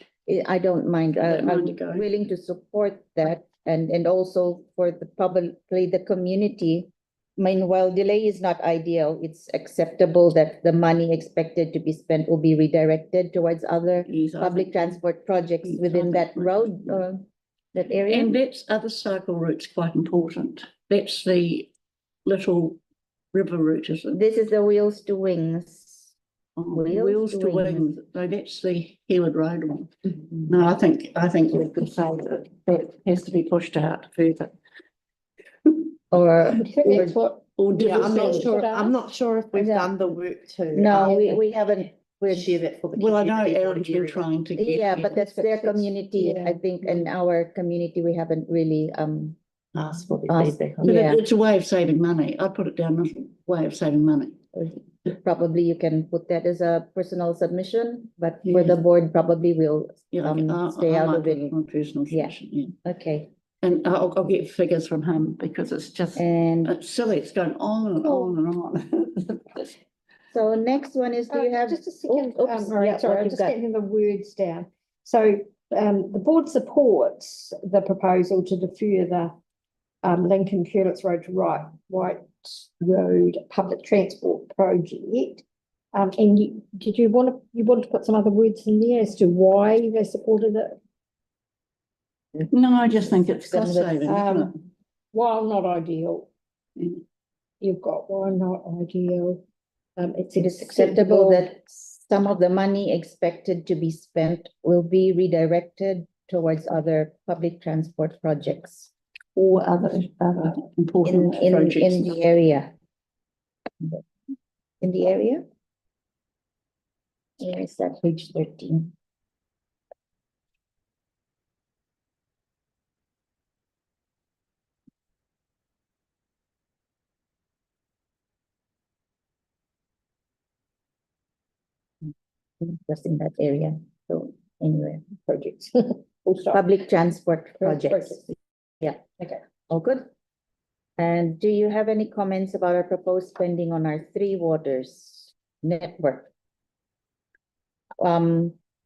I don't mind. Don't mind I'm to go. willing to support that and also for the probably the community. I mean, while delay is not ideal, it's acceptable that the money expected to be spent will be redirected towards other Yes, I public think- transport projects Yes, I within think that we- road or that area. And that's other cycle routes quite important. That's the little river route, is it? This is the wheels to wings. Oh, Wheels Wheels to to wings. wings. No, that's the Hayward Road one. No, I think we could say that that has to be pushed out further. Or, Do you think that's what? Or Yeah, I'm not divisive. sure, I'm not sure if we've No. done the work to. no, we haven't, we're, Share that for the. Well, I know community Aaron's been area. trying to get. yeah, but that's their It's- community, I yeah. think, and our community, we haven't really, Ask for the Ask- feedback. But yeah. it's a way of saving money. I put it down as a way of saving money. probably you can put that as a personal submission, but for Yeah. the board, probably will, Yeah, stay I out might of put it. on personal Yeah. submission, yeah. Okay, And I'll get figures from him because it's just, and it's silly. It's going on and on and on. so next one is, do you have? Just a second, Oh, oops, sorry, yeah, sorry, what I'm you've just got? getting the words down. So, the board supports the proposal to defer the Lincoln Curtis Road to White Road Public Transport Project. And you want to put some other words in there as to why they supported it? No, I just think it's cost Some of saving, isn't it? While not ideal, Mm. you've got while not ideal. It's It is acceptable that some of the money expected to be spent will be redirected towards other public transport projects Or other important projects. in the area. In the area? Where is that, page 13? Just in that area, so anyway, projects. Full stop. public transport projects, Projects. yeah, Okay. all good. And do you have any comments about our proposed spending on our Three Waters network?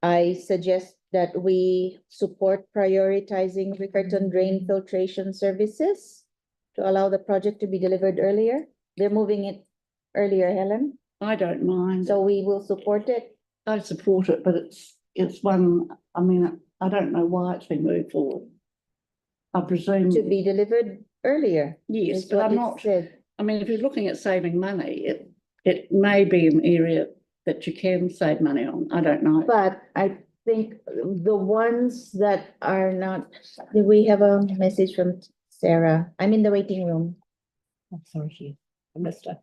I suggest that we support prioritizing Riccarton drain filtration services to allow the project to be delivered earlier. They're moving it earlier, Helen, I don't mind. so we will support it. I support it, but it's one, I mean, I don't know why it's been moved forward. I presume, To be delivered earlier. yes, is but what I'm it not, said. I mean, if you're looking at saving money, it may be an area that you can save money on. I don't know. But I think the ones that are not, do we have a message from Sarah? I'm in the waiting room. I'm sorry, I missed her.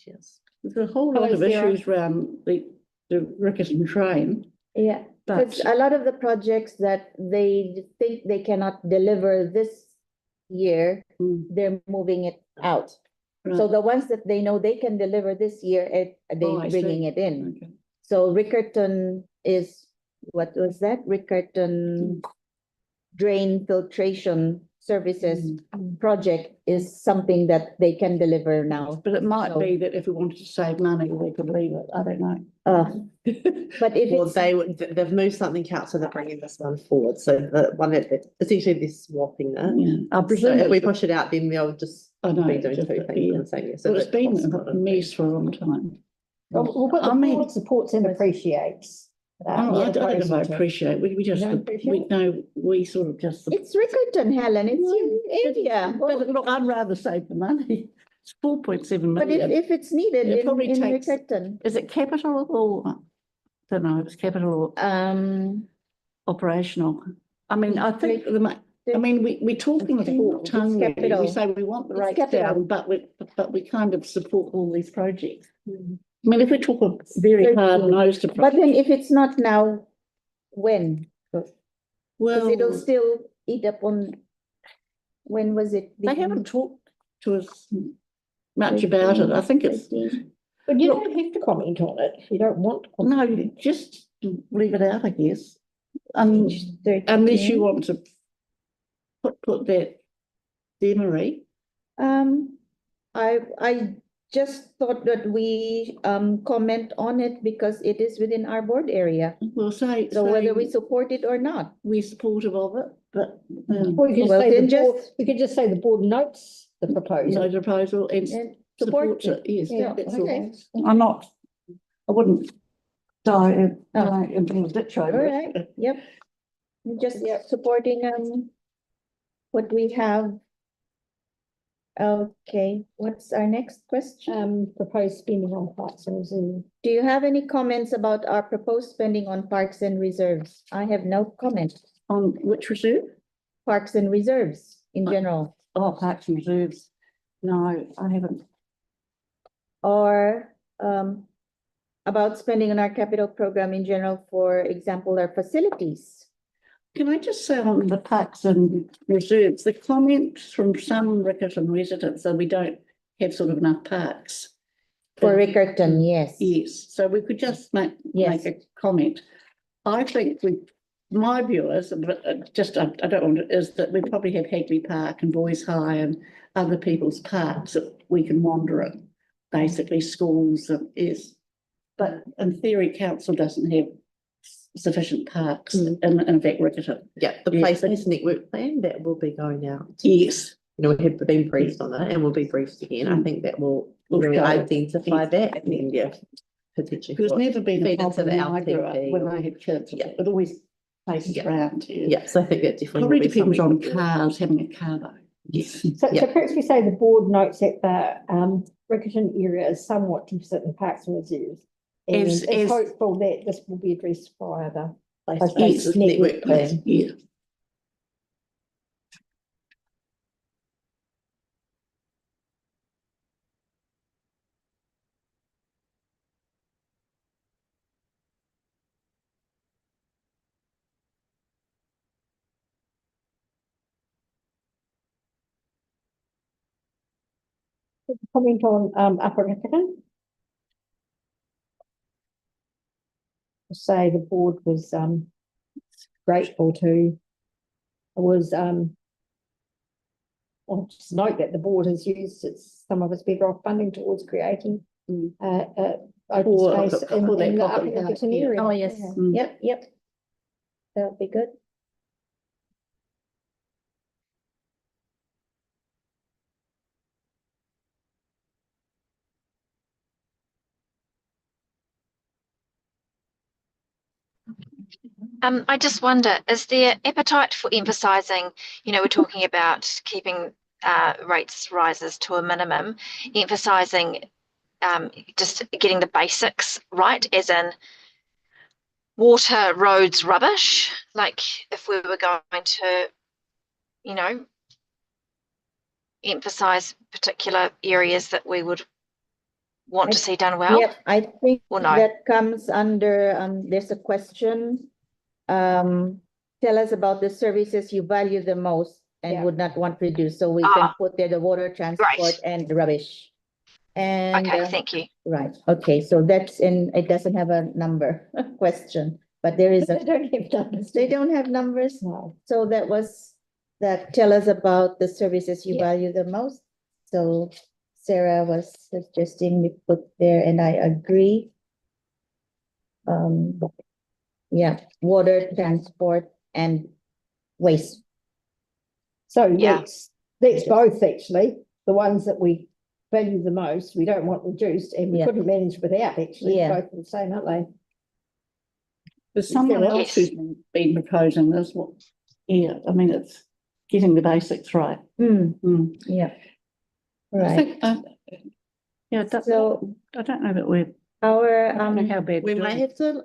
Yes. There's a whole lot Hello, of Sarah. issues around the Riccarton train, Yeah, but because a lot of the projects that they think they cannot deliver this year, Mm, they're moving it out. So right. the ones that they know they can deliver this year, Oh, they're I bringing see. it in. Okay. So Riccarton is, what was that? Riccarton drain filtration services project is something that they can deliver now. But it might So- be that if we wanted to save money, we could leave it. I don't know. But if Well, it's, they've moved something out, so they're bringing this one forward. So the one that essentially they're swapping it. Yeah, I So presume if we it's- push it out, then they'll just I know, be doing just- two things yeah. in the same year. So Well, it's the been cost a won't mess for a long time. Well, but the I mean- board supports and appreciates. I don't know if I proposal to- appreciate, we just, don't we appreciate? know, we sort of just. it's Riccarton, Helen, it's your area. But look, I'd rather save the money. It's 4.7 But million. if it's needed It probably in takes- Riccarton, Is it capital or, don't know, if it's capital or operational? I mean, I think I mean, we're talking with full tongue, really. capital. We say we want the It's rates capital. down, but we kind of support all these projects. I mean, if we talk a very hard nosed but approach, then if it's not now, when? Because it'll well, still eat up on, when was it? they haven't talked to us much about it. I think it's, But you Look- don't have to comment on it if you don't want to. comment. no, just leave it out, I guess. Unless you want to put that demery. I just thought that we comment on it because it is within our board area. We'll say, So whether we say support it or not. we're supportive of it, but Or you could just Well, say then the board, just- we could just say the board notes the no proposal. proposal and And support supports it, yes. Yeah, That's all. okay. I'm not, I wouldn't die Oh. into the ditch All over right, it. yep. Just supporting what we have. Okay, what's our next question? Proposed spending on parks and reserve. Do you have any comments about our proposed spending on parks and reserves? I have no comment. On which reserve? Parks and reserves in general, Oh, parks and reserves. No, I haven't. or about spending on our capital program in general, for example, our facilities. Can I just say on the parks and reserves, the comments from some Riccarton residents that we don't have sort of enough parks. For Riccarton, yes. Yes, so we could just make Yes. a comment. I think my view is, but I don't want to, is that we probably have Hagley Park and Boys High and other people's parks that we can wander in, basically schools is. But in theory, council doesn't have sufficient parks in fact Riccarton. Yeah, the Yeah. place-based network plan that will be going out. Yes, You know, we have been briefed on that and we'll be briefed again. I think that will We'll really show it. identify that and then, yeah, potentially. there's for- never been a feed into problem the when I grew up, LTP when or- I had kids. Yeah. It always faces Yeah. round here. Yeah, so I think that definitely. Probably will be depends something on we'll do. cars, having a car though. Yes. So Yeah. perhaps we say the board notes that the Riccarton area is somewhat deficit in parks and reserves. And Is- it's is- hopeful that this will be addressed via the Place-based place-based network plan. Yeah. Comment on Upper Riccarton. Say the board was grateful to, I'll just note that the board has used some of its better off funding towards creating open For- space for in that the Upper property, Riccarton yeah. area. Oh, yes, Yeah. Mm. yep. That'll be good. I just wonder, is there appetite for emphasising, we're talking about keeping rates rises to a minimum, emphasising just getting the basics right, as in water, roads, rubbish. Like if we were going to, emphasise particular areas that we would want to see done well. Yep, I think Or no? that comes under, there's a question. Tell us about the services you value the most and Yeah. would not want to reduce. So we can put there the water, transport, Right. and the rubbish. And Okay, thank you. right, okay, so that's in, it doesn't have a number question, but there is They a, don't have numbers. they don't have numbers. No. So that was, that tell us about the services you Yeah. value the most. So Sarah was suggesting we put there, and I agree. Yeah, water, transport, and waste. So Yeah. that's both actually, the ones that we value the most, we don't want reduced, and we Yeah. couldn't manage without actually, Yeah. both are the same, aren't they? There's someone Yes. else who's been proposing this one. Yeah, I mean, it's getting the basics right. Yeah. I Right, think, yeah, so I don't know that we're, our, I don't know how bad. We we're might doing. have to,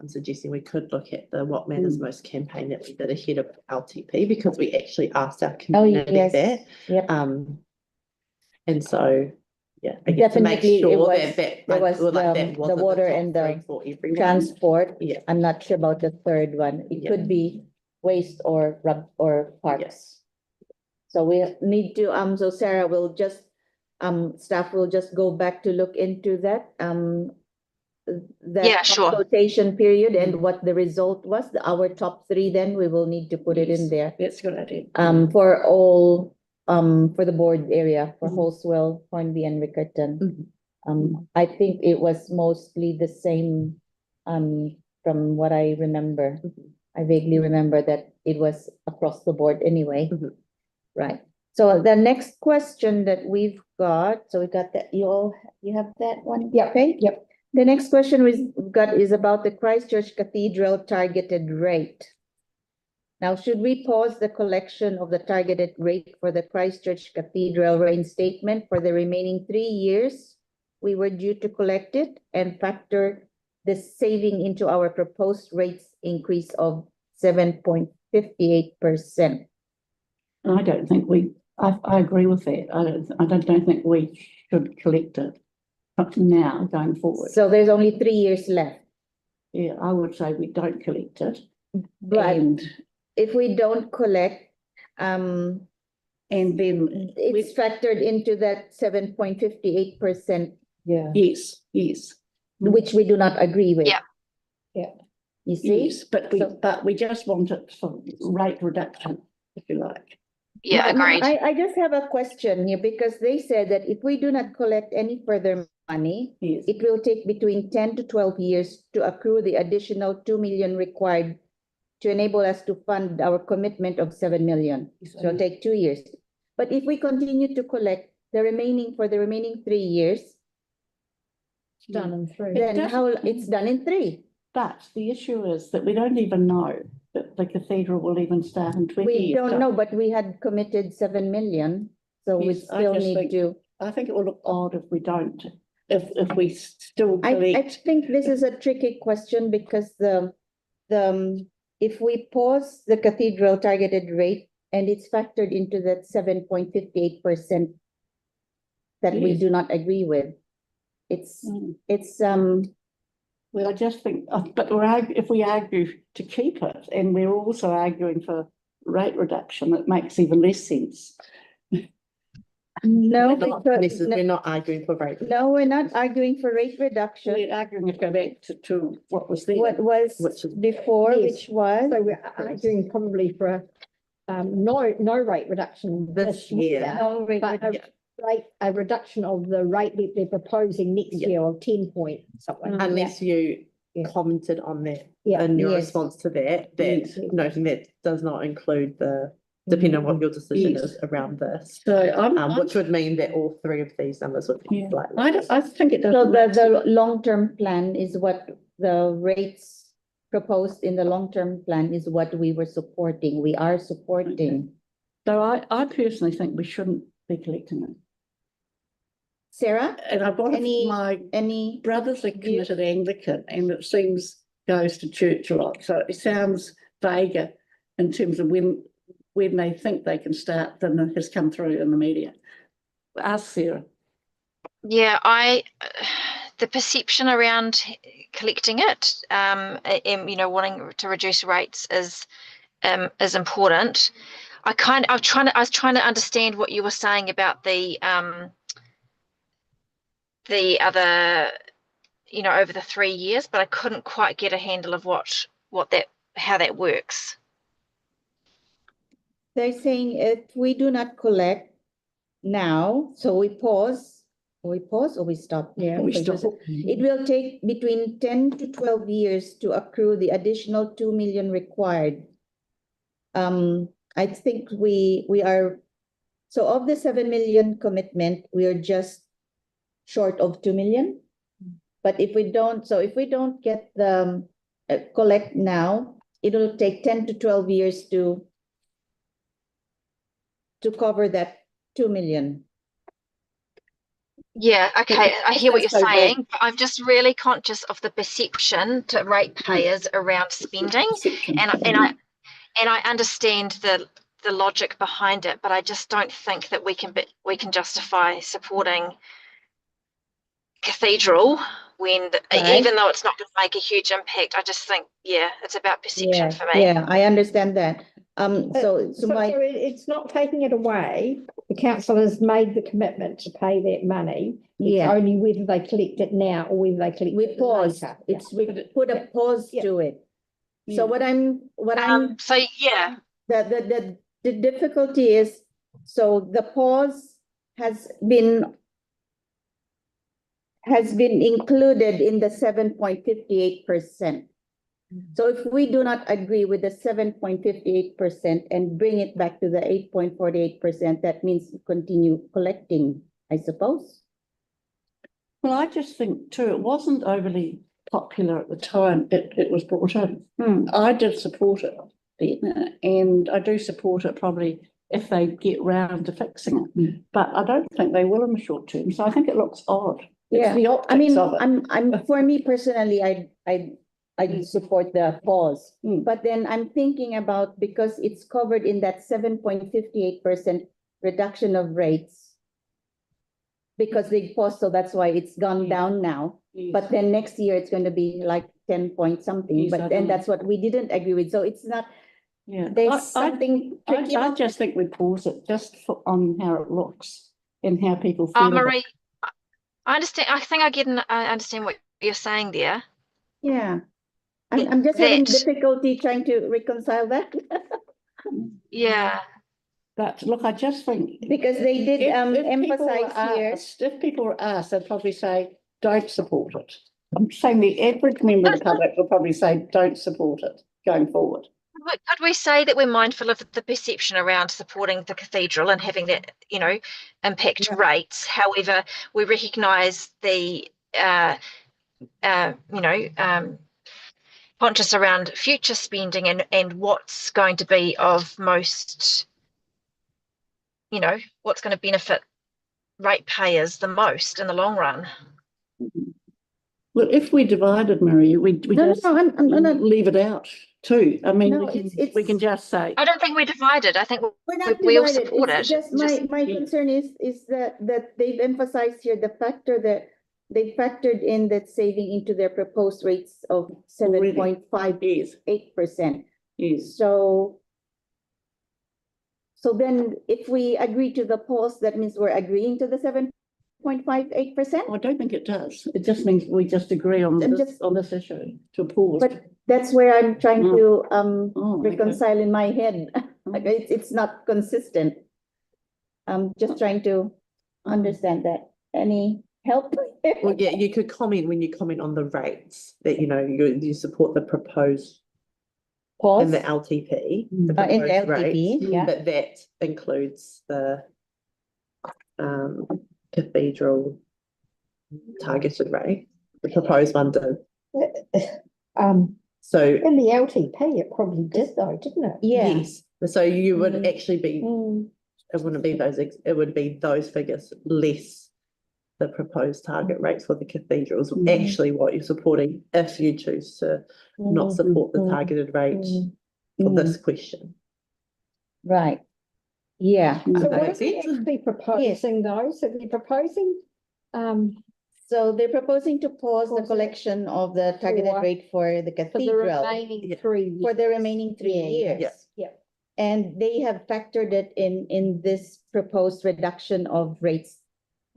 I'm suggesting we could look at the What Matters Most campaign that we did ahead of LTP, because we actually asked our community yes. that. Yep. And so, yeah, I guess to make Definitely it sure was- that there was that the wasn't water top and the three for everyone. transport. Yeah. I'm not sure about the third one. It Yeah. could be waste or parks. Yes. So we need to, so Sarah will just, staff will just go back to look into that, that Yeah, sure. consultation period and what the result was, our top three, then we will need to put it in Yes. there. That's a good idea. For all, for the board area, for Mhm. Halswell, Hornby and Riccarton. Mhm. I think it was mostly the same, from what I remember. I vaguely remember that it was across the board anyway. Mhm. Right. So the next question that we've got, so we got that, you have that one? Yeah. Okay. Yep. The next question we've got is about the Christchurch Cathedral targeted rate. Now, should we pause the collection of the targeted rate for the Christchurch Cathedral reinstatement for the remaining 3 years we were due to collect it, and factor the saving into our proposed rates increase of 7.58%? I don't think I agree with that. I don't think we should collect it now going forward. So there's only 3 years left. Yeah, I would say we don't collect it. But And if we don't collect, then it's factored into that 7.58%, Yeah. yes, which we do not agree with. Yeah. Yeah. You see? yes, but we just want it for rate reduction, if you like. Yeah, No, agreed. I just have a question here, because they said that if we do not collect any further money, Yes. it will take between 10 to 12 years to accrue the additional 2 million required to enable us to fund our commitment of 7 million. So it'll take 2 years. But if we continue to collect the remaining 3 years, Done in three. then doesn't- how it's done in 3. But the issue is that we don't even know that the cathedral will even start in 20 We years' don't time. know, but we had committed 7 million, so we Yes, I still just need think- to. I think it will look odd if we don't, if we still I collect. think this is a tricky question, because if we pause the cathedral targeted rate and it's factored into that 7.58% that we Yes. do not agree with, it's Well, I just think, but if we argue to keep it, and we're also arguing for rate reduction, it makes even less sense. no, We're not arguing for rate. no, we're not arguing for rate reduction. We're arguing to go back to what was there. What was Which is- before, Yes. which was, So we're arguing probably for no rate reduction This year. no rate but reduction. a reduction of the rate that they're proposing next Yeah. year of 10 point something. Unless you Yeah. commented on that Yeah. in your Yes. response to that, Yes. noting that does not include depending on what your decision Yes. is around this. So I'm Which would mean that all 3 of these numbers would be yeah, slightly. I think it does. So the long-term plan is what the rates proposed in the long-term plan is what we were supporting. We are supporting. So I personally think we shouldn't be collecting it. Sarah, And I've got my any brother's a committed Anglican, and it seems goes to church a lot. So it sounds vaguer in terms of when they think they can start than it has come through in the media. Ask Sarah. Yeah, the perception around collecting it, and wanting to reduce rates is important. I was trying to understand what you were saying about the other, over the 3 years, but I couldn't quite get a handle of how that works. They're saying if we do not collect now, so we pause or we stop. Yeah, we stop. It will take between 10 to 12 years to accrue the additional 2 million required. I think we are, so of the 7 million commitment, we are just short of 2 million. But if we don't get the collect now, it'll take 10 to 12 years to cover that 2 million. Yeah, okay, I hear what you're saying. But I'm just really conscious of the perception to ratepayers around spending, and I understand the logic behind it, but I just don't think that we can justify supporting Cathedral when even though it's not going to make a huge impact. I just think, it's about perception for me. Yeah, I understand that. So it's not taking it away. The council has made the commitment to pay that money. It's only whether they collect it now or whether they collect it later. We put a pause to it. So the difficulty is, so the pause has been included in the 7.58%. So if we do not agree with the 7.58% and bring it back to the 8.48%, that means continue collecting, I suppose. Well, I just think too, it wasn't overly popular at the time it was brought in. I did support it, and I do support it probably if they get round to fixing it. But I don't think they will in the short term. So I think it looks odd. It's the optics of it. For me personally, I support the pause. But then I'm thinking about, because it's covered in that 7.58% reduction of rates, because they paused, so that's why it's gone down now. But then next year it's going to be like 10 point something. But then that's what we didn't agree with. So it's not. There's something tricky. I just think we pause it just on how it looks and how people feel. Marie, I understand. I think I understand what you're saying there. Yeah. I'm just having difficulty trying to reconcile that. Yeah. But look, I just think, because they did emphasize here. If people were asked, they'd probably say, don't support it. I'm saying the average member of the public will probably say, don't support it going forward. Could we say that we're mindful of the perception around supporting the cathedral and having that, impact rates? However, we recognise the, conscious around future spending and what's going to be of most, what's going to benefit ratepayers the most in the long run. Well, if we divided, Marie, we just leave it out too. I mean, we can just say. I don't think we're divided. I think we're not we all divided. support it's it. Just my concern is that they've emphasized here the factor that they factored in that saving into their proposed rates of 7.58%. Yes. So then if we agree to the pause, that means we're agreeing to the 7.58%? I don't think it does. It just means we just agree on this issue to pause. But that's where I'm trying to reconcile in my head. It's not consistent. I'm just trying to understand that. Any help? Well, yeah, you could comment when you comment on the rates that you support the proposed pause in the LTP, in the LTP, rates, but that includes the cathedral targeted rate. The proposed one did. So In the LTP, it probably did though, didn't it? Yeah. yes, so you would Mm. actually be, Mm. it wouldn't be those, it would be those figures less the proposed target rates for the cathedrals, actually what you're supporting if you choose to not support the targeted rate for this question. Right. Yeah. So that what are makes they sense. actually proposing though? So they're proposing, So they're proposing to pause the Pause it. collection of the targeted For- rate for the for the cathedral remaining Yeah. 3 years. for the remaining 3 Yeah, years. yeah. Yeah. And they have factored it in this proposed reduction of rates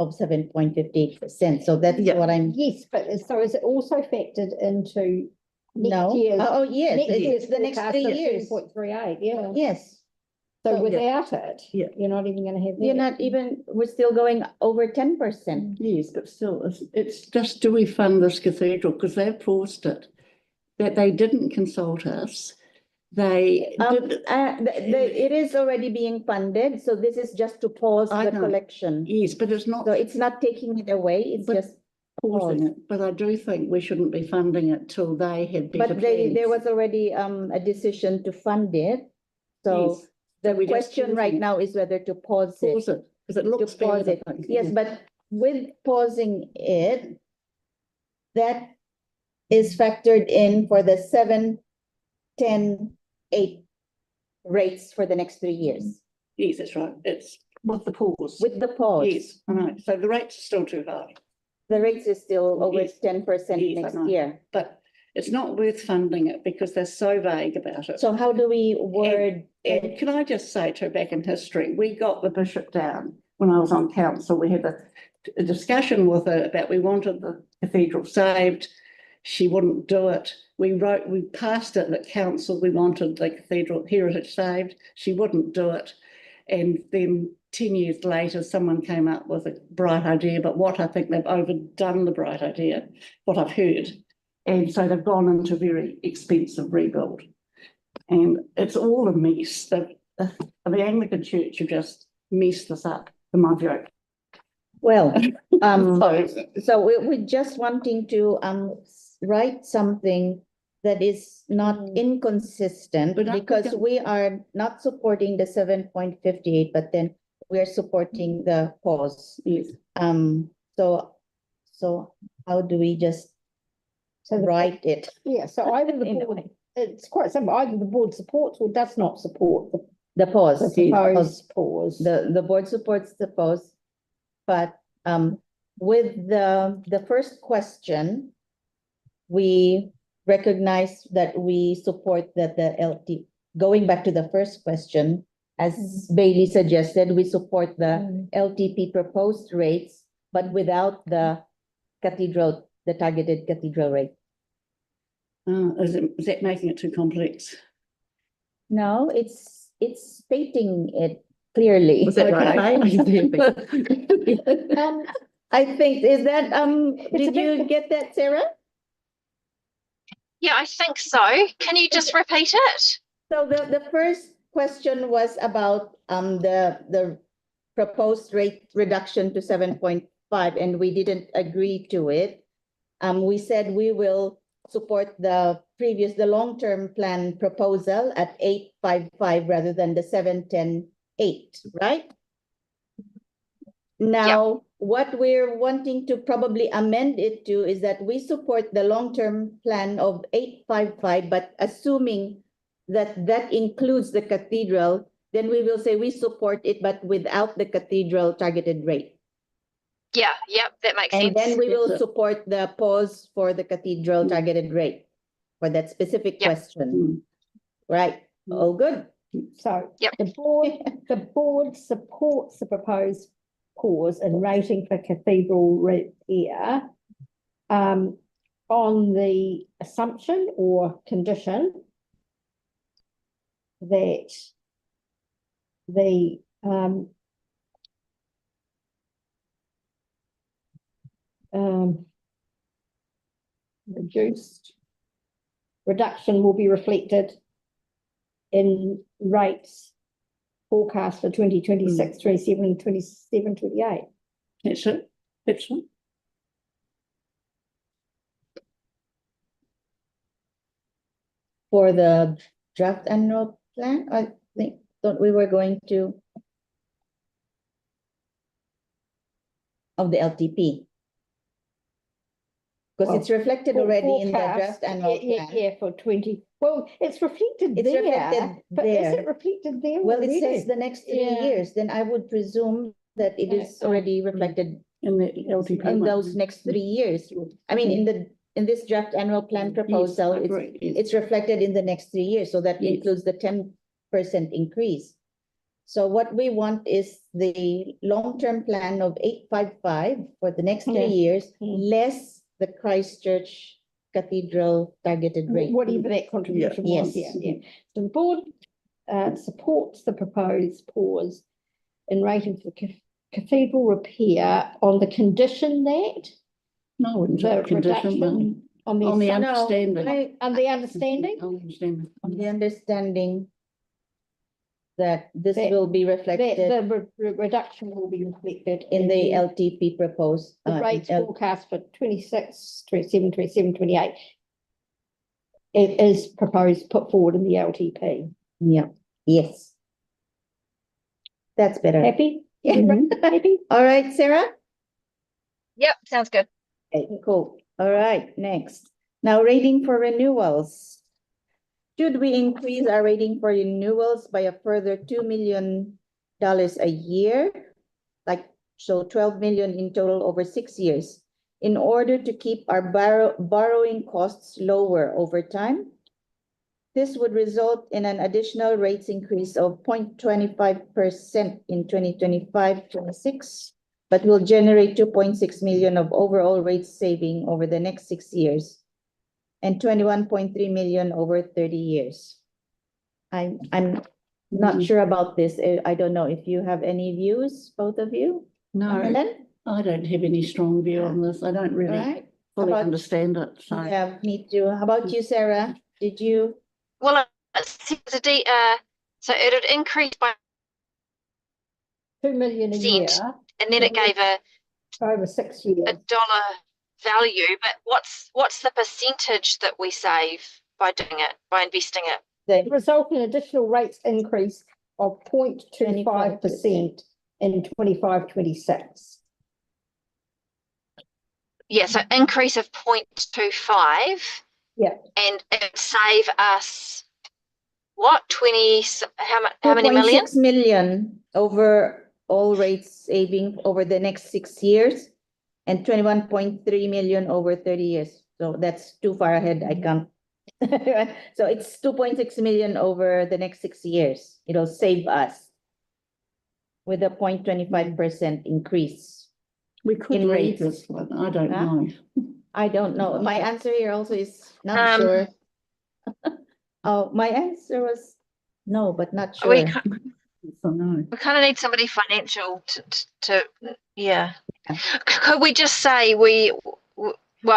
of 7.58%. So that's Yeah. what I'm, Yes, but so is it also factored into no. next year's? Oh, yes, next year's it's the next forecast 3 of years. 2.38, yeah. Yes. So So- without it, Yeah. you're not even gonna have that. You're not even, we're still going over 10%. Yes, but still, it's just, do we fund this cathedral? Because they've paused it. That they didn't consult us. They did, It is already being funded, so this is just to pause I the know. collection. yes, but it's not So it's not taking it away, it's But- just pausing it. But I do think we shouldn't be funding it till they have better But there plans. was already a decision to fund it. So Yes. the we're just question right pausing it. now is whether to pause it. Pause it, because it To looks pause bad. it. Yes, but with pausing it, that is factored in for the 7, 10, 8 rates for the next 3 years. Yes, that's right. It's with the pause. With the pause, Yes, I know. So the rates are still too high, the rates is still over Yes. 10% Yes, I next know. year. but it's not worth funding it because they're so vague about it. So how do we word And it? can I just say to back in history, we got the bishop down when I was on council. We had a discussion with her about we wanted the cathedral saved. She wouldn't do it. We passed it at council. We wanted the cathedral heritage saved. She wouldn't do it. And then 10 years later, someone came up with a bright idea, but what I think they've overdone the bright idea, what I've heard. And so they've gone into very expensive rebuild. And it's all a mess. The Anglican Church have just messed this up, in my view. Well, So, so we're just wanting to write something that is not inconsistent, But I because think- we are not supporting the 7.58, but then we're supporting the pause. yes. So how do we just So the- write it? Yeah, so either the In a board, way. it's quite simple, either the board supports or does not support the The pause, proposed pause. the board supports the pause, but with the first question, we recognize that we support that the LT, going back to the first question, as Bailey suggested, we support the LTP proposed rates, but without the cathedral, the targeted cathedral rate. Is that making it too complex? No, it's stating it clearly. Was that right? I think, is that, a did you bit- get that, Sarah? Yeah, I think so. Can you just repeat it? So the first question was about the proposed rate reduction to 7.5, and we didn't agree to it. We said we will support the long-term plan proposal at 8.55 rather than the 7.10.8, right? Now, what we're wanting to probably amend it to is that we support the long-term plan of 8.55, but assuming that that includes the cathedral, then we will say we support it, but without the cathedral targeted rate. Yeah, yep, that makes And sense. then we will Yes, sir. support the pause for the cathedral targeted rate for that specific Yep. question. Right, all good. So Yep. the board supports the proposed pause and rating for cathedral repair on the assumption or condition that the reduction will be reflected in rates forecast for 2026, 27, and 27, 28. That's it. That's it. for the draft annual plan? I thought we were going to of the LTP. Because it's reflected already in the draft annual plan. Yeah, for 20, well, it's reflected It's there, reflected but is there. it reflected there? Well, it already? says the next 3 Yeah. years, then I would presume that it is already reflected In the LTP. in one. those next 3 years. I mean, in this draft annual plan proposal, I agree, yes. it's reflected in the next 3 years, so that Yes. includes the 10% increase. So what we want is the long-term plan of 855 for the next 3 Yeah. years, less the Christchurch Cathedral targeted rate. Whatever that contribution was, Yes. yeah. So the board supports the proposed pause in rating for cathedral repair on the condition that No, I wouldn't the say condition, no. reduction on the On the assumption- understanding. and the understanding On the understanding. On the understanding that this That- will be that reflected the reduction will be reflected in the LTP proposed. the rates forecast for 26, 27, 27, 28. It is proposed, put forward in the LTP. Yeah, yes. That's better. Happy? Yeah, Mhm. happy? All right, Sarah? Yep, sounds good. Okay, cool. All right, next. Now rating for renewals. Should we increase our rating for renewals by a further $2 million a year? Like, so 12 million in total over 6 years, in order to keep our borrowing costs lower over time? This would result in an additional rates increase of 0.25% in 2025-26, but will generate 2.6 million of overall rate saving over the next 6 years and 21.3 million over 30 years. I'm not sure about this. I don't know if you have any views, both of you. No, Helen? I don't have any strong view on this. I don't All really right. fully about- understand it, so. Yeah, me too. How about you, Sarah? Did you? Well, so it would increase by 2 million a year percent, and then it gave a over 6 years. dollar value, but what's the percentage that we save by doing it, by investing it? The Result in additional rates increase of 0.25% in 25-26. Yeah, so increase of 0.25. Yeah. And it would save us what, 20, how many million? 2.6 million over all rates saving over the next 6 years and 21.3 million over 30 years. So that's too far ahead. I can't. So it's 2.6 million over the next 6 years. It'll save us with a 0.25% increase. We could in read rates. this one, I don't Huh? know. I don't know. My answer here also is not sure. Oh, my answer was no, but not sure. We So no. kind of need somebody financial to yeah. Could we just say well,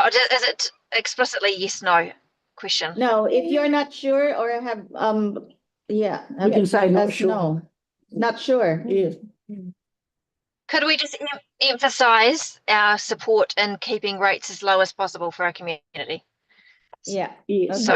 is it explicitly yes, no question? No, if you're not sure or have, yeah. We can say not us sure. know. Not sure. Yes. Could we just emphasize our support in keeping rates as low as possible for our community? Yeah. Yes. So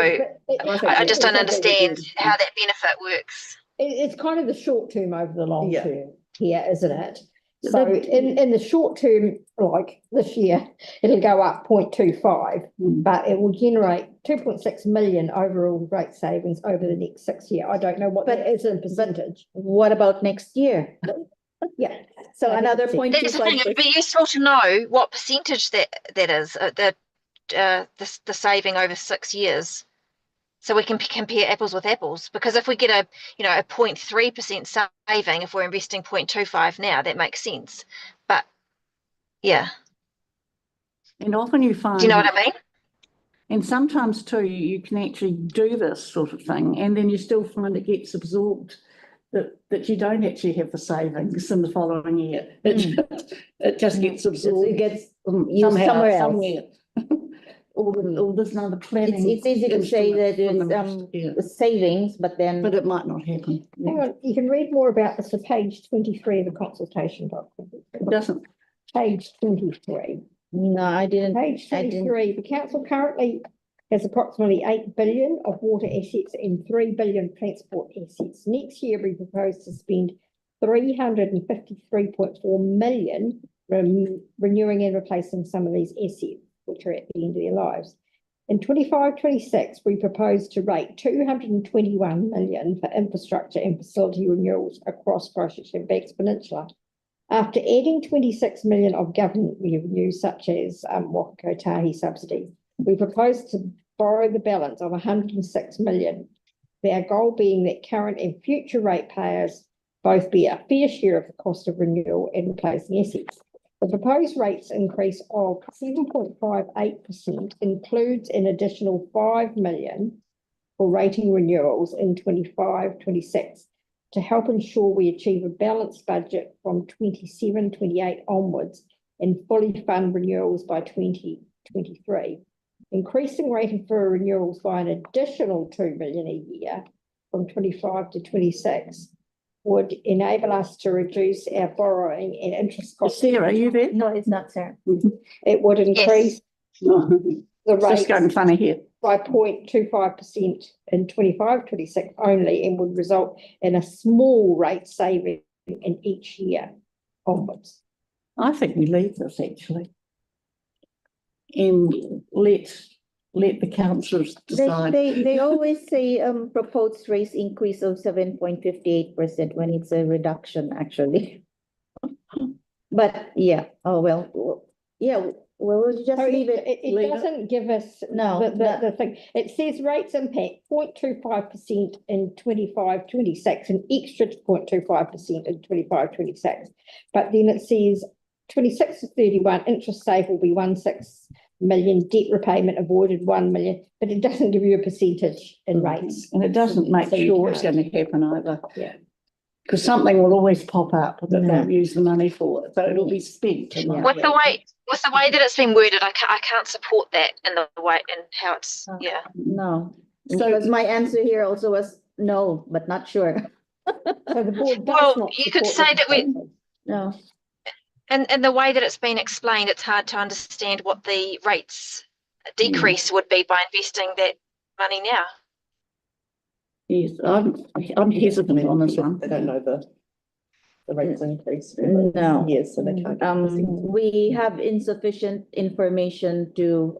think I just don't that would understand be- how that benefit works. It's kind of the short term over the long Yeah. term here, isn't it? So in the short term, like this year, it'll go up 0.25, but it will generate 2.6 million overall rate savings over the next 6 years. I don't know what But- that is in percentage. What about next year? Yeah. So I another think That's the thing. It'd 0.25%. be useful to know what percentage that is, the saving over 6 years, so we can compare apples with apples. Because if we get a 0.3% saving, if we're investing 0.25 now, that makes sense. But yeah, And often you find. do you know what I mean? And sometimes too, you can actually do this sort of thing, and then you still find it gets absorbed, that you don't actually have the savings in the following year. It just gets absorbed. It gets used somehow, somewhere else. somewhere. Or there's another planning. It's easy to say that instrument it's from the- the savings, but then. But it might not happen. Hang on, you can read more about this at page 23 of the consultation document. It doesn't. Page 23. No, I didn't. Page I didn't. 23, the council currently has approximately 8 billion of water assets and 3 billion transport assets. Next year, we propose to spend 353.4 million renewing and replacing some of these assets, which are at the end of their lives. In 25-26, we propose to rate 221 million for infrastructure and facility renewals across Christchurch and Banks Peninsula. After adding 26 million of government revenue, such as Waka Kotahi subsidies, we propose to borrow the balance of 106 million, with our goal being that current and future ratepayers both bear a fair share of the cost of renewal and replacing assets. The proposed rates increase of 7.58% includes an additional 5 million for rating renewals in 25-26 to help ensure we achieve a balanced budget from 27-28 onwards and fully fund renewals by 2023. Increasing rating for renewals by an additional 2 million a year from 25-26 would enable us to reduce our borrowing and interest costs. Sarah, are you there? No, it's not, Sarah. It would increase the It's rates just going funny here. by 0.25% in 25-26 only, and would result in a small rate saving in each year onwards. I think we leave this actually. And let the councillors decide. They always say proposed rates increase of 7.58% when it's a reduction actually. But yeah, oh well, yeah, we'll just So leave it. It doesn't give us No, the thing. It says rates impact 0.25% in 25-26, an extra 0.25% in 25-26. But then it says 26-31 interest save will be 16 million, debt repayment avoided 1 million, but it doesn't give you a percentage in rates. And it doesn't make So you sure it's can't. going to happen either. Yeah. Because something will always pop up that No. they'll use the money for, so it'll be spent. And Yeah. With the way that it's been worded, I can't support that in the way and how it's, yeah. No, So- because my answer here also was no, but not sure. So the board does Well, not you could support say that we- proposal. No, And the way that it's been explained, it's hard to understand what the rates decrease would be by investing that money now. Yes, I'm hesitant on this one. They don't know the rates increase. No. Yes, so they can't. we have insufficient information to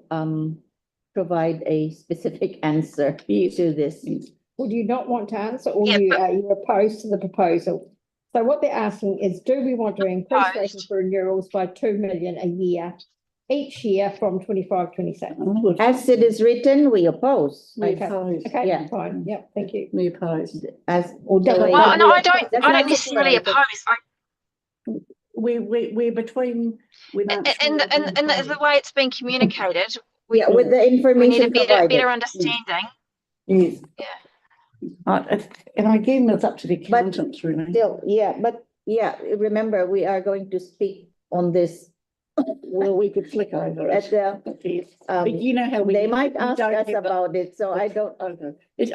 provide a specific answer to this. Would you not want to answer, or Yeah, are you opposed to the proposal? So what they're asking is, do we want to increase Opposed. rating for renewals by 2 million a year, each year from 25-26? As it is written, we oppose. We Okay. oppose. Okay, Yeah. fine, yep, thank you. We oppose. As Or the does way- it- Well, no, I That's don't not necessarily the- oppose. We're between. We don't And the way it's been communicated, we Yeah, with the need a information provided. better understanding. Yes. Yeah. And again, it's up to the accountants, really. Still, yeah, but yeah, remember, we are going to speak on this. Well, we could flick over At it. the, Yes. um, But you know how we. they might we ask don't us have the- about it, so I don't,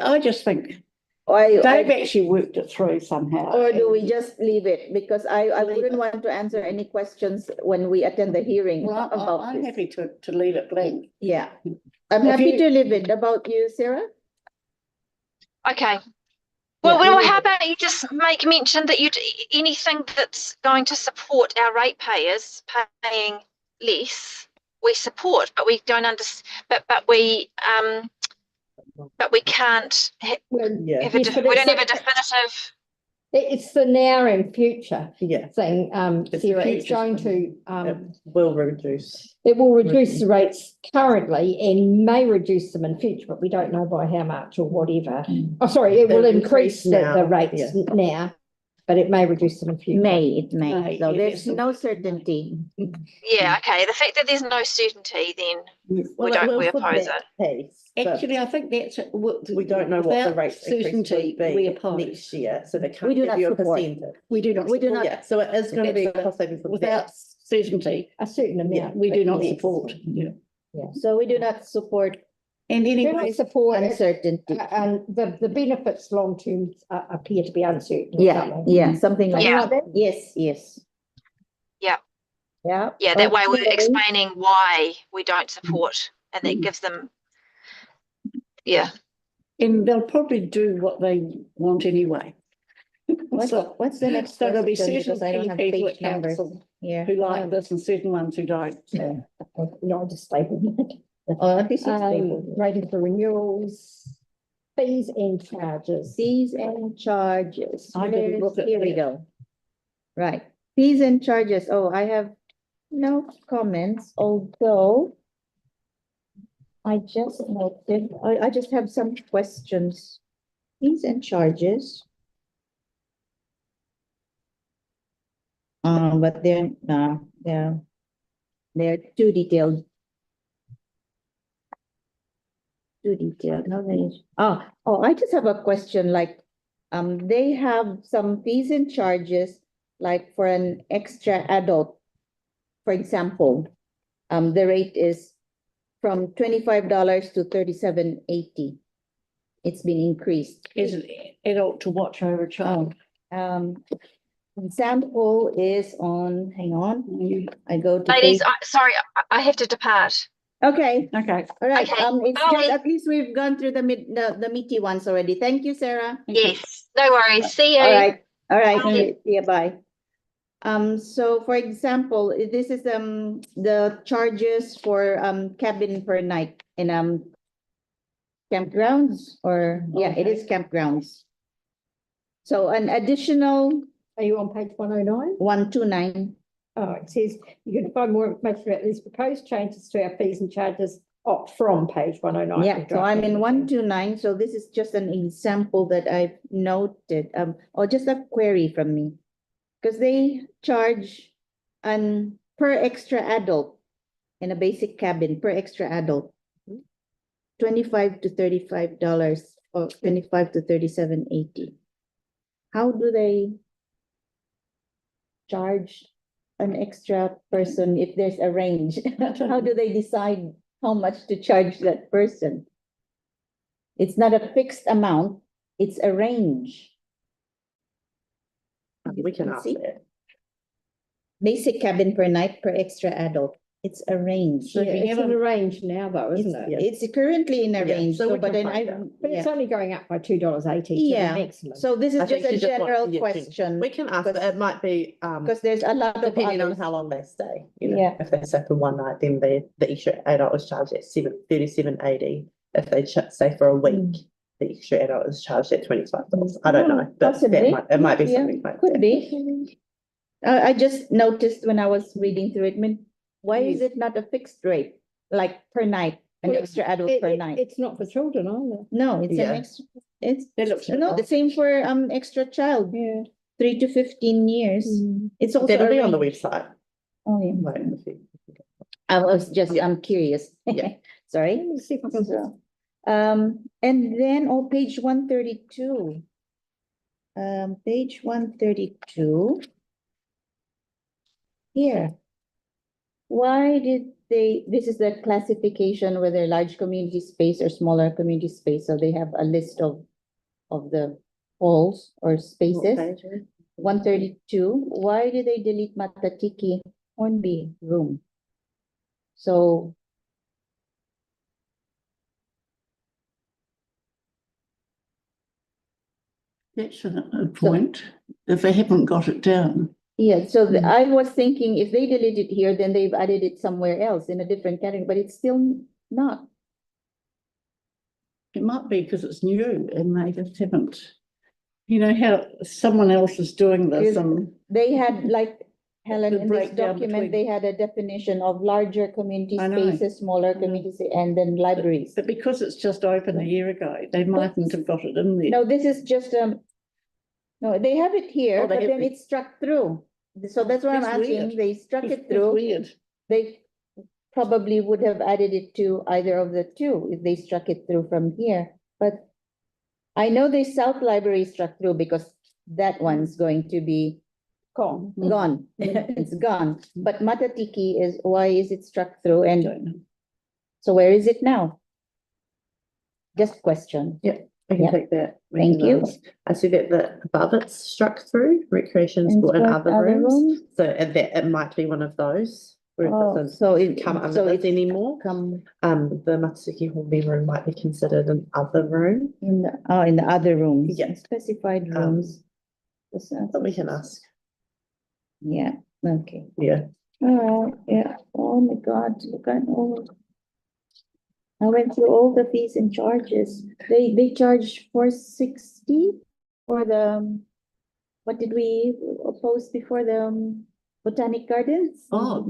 I just think I, they've actually worked it through somehow. or do we just leave it? Because I wouldn't want to answer any questions when we attend the hearing Well, about I'm this. happy to leave it blank. Yeah, I'm If happy you- to leave it. About you, Sarah? Okay. Well, Yeah. how about you just make mention that anything that's going to support our ratepayers paying less, we support, but we don't but we can't Well, Yeah, have Yes, but we it's don't have a a- definitive. It's the now and future yeah, thing, It's Sarah, the it's future going thing. to, it will reduce. it will reduce the rates currently and may reduce them in future, but we don't know by how much or whatever. Oh, sorry, it will It'll increase increase the now, rates yeah. now, but it may reduce them in future. It may. May, So yeah, there's that's- no certainty. Yeah, okay. The fact that there's no certainty, then Well, don't- it will we for oppose that piece, but Actually, I think that's. we don't know what the without rates increase certainty, will we be oppose. next year, so they We can't do give not you a support. percentage. We do not. We do not. Yeah, so it is going to be a cost saving for Without that. certainty, A certain amount. we do not yes. support. Yeah. So we do not support And Do anyway, not support it, uncertainty. and the benefits long term appear to be uncertain. or Yeah, something. yeah, something like Yeah. that. Yes, yes. Yeah. Yeah. yeah, that way we're Okay. explaining why we don't support, and that gives them yeah. And they'll probably do what they want anyway. So What's the next so there'll be question? certain Because I don't key have people page at numbers council here. who like this and certain ones who don't. No, I just stapled it. Oh, at least it's stapled. Rating for renewals, fees and charges. Fees and charges. I didn't look at Here we that. go. Right, fees and charges. Oh, I have no comments, although I just noted, I just have some questions. Fees and charges. But they're too detailed. Too detailed. No, I just have a question. Like, they have some fees and charges, like for an extra adult, for example, the rate is from $25 to $37.80. It's been increased. Is an adult to watch over a child. Example is on, hang on, I go to Ladies, page. sorry, I have to depart. Okay, Okay. all right. Okay, It's bye. just, at least we've gone through the meaty ones already. Thank you, Sarah. Yes, no worries. See you. All right, Bye. see you, bye. So for example, this is the charges for cabin per night in campgrounds, or yeah, it is campgrounds. So an additional Are you on page 109? 129. Oh, it says you can find more information about these proposed changes to our fees and charges from page 109. Yeah, so I'm in 129, so this is just an example that I've noted, or just a query from me. Because they charge per extra adult in a basic cabin, per extra adult, $25 to $35 or $25 to $37.80. How do they charge an extra person if there's a range? How do they decide how much to charge that person? It's not a fixed amount, it's a range. We can ask it. Basic cabin per night per extra adult. It's a range. So if you It's have in a a range now though, isn't it? It's currently in a Yeah, range, so so we but can then find I, out. But it's only going up by $2.80 to the yeah, maximum. so this is I think just a she just wants general to get question. We can ask, but it might be, Because there's a lot of depending on others. how long they stay, you know, Yeah. if they stay for one night, then the extra adult is charged at $37.80. If they stay for a week, the extra adult is charged at $25. I don't know, but Possibly. it might be Yeah, something like could that. be. I just noticed when I was reading through it, I mean, why is it not a fixed rate, like per night, an Well, extra adult per night? It's not for children either. No, it's Yeah. an extra, it's, That looks no, the like- same for extra child, Yeah. 3 to 15 years. It's also That'll a be on the range. website. Oh, yeah. Like, if you- I was just, I'm curious. Yeah. Sorry. Let me see if I can. So, and then on page 132. Page 132. Here. Why did this is the classification whether large community space or smaller community space, so they have a list of the halls or spaces. 132, why did they delete Matatiki Hornby room? So That's a point, if they haven't got it down. yeah, so I was thinking if they delete it here, then they've added it somewhere else in a different category, but it's still not. It might be because it's new and they just haven't, you know, how someone else is doing this Is- and They had, like Helen, The in this breakdown document, between- they had a definition of larger community I know. spaces, smaller communities, and then libraries. but because it's just open a year ago, they mightn't have got it in there. No, this is just, no, they have it here, Oh, they but have then it. it's struck through. So that's what I'm That's asking, weird. they struck It's- it it's through. weird. They probably would have added it to either of the two if they struck it through from here, but I know the South Library struck through because that one's going to be Gone. gone, it's gone. But Matatiki is, why is it struck through, and Don't know. so where is it now? Just question. I can Yeah. take that. Thank you. I see that the above it's struck through recreation, sport and Inspect other rooms. So that it might be one of those. where it Oh, doesn't so it, come under so this it's anymore. come The Matsuki Hornby room might be considered an other room, in the other rooms. Yeah. Specified Um, rooms. but we can ask. Yeah, okay. Yeah. All right, yeah. Oh my God, look at all. I went through all the fees and charges. They charge 460 for the, what did we post before the Botanic Gardens? Oh,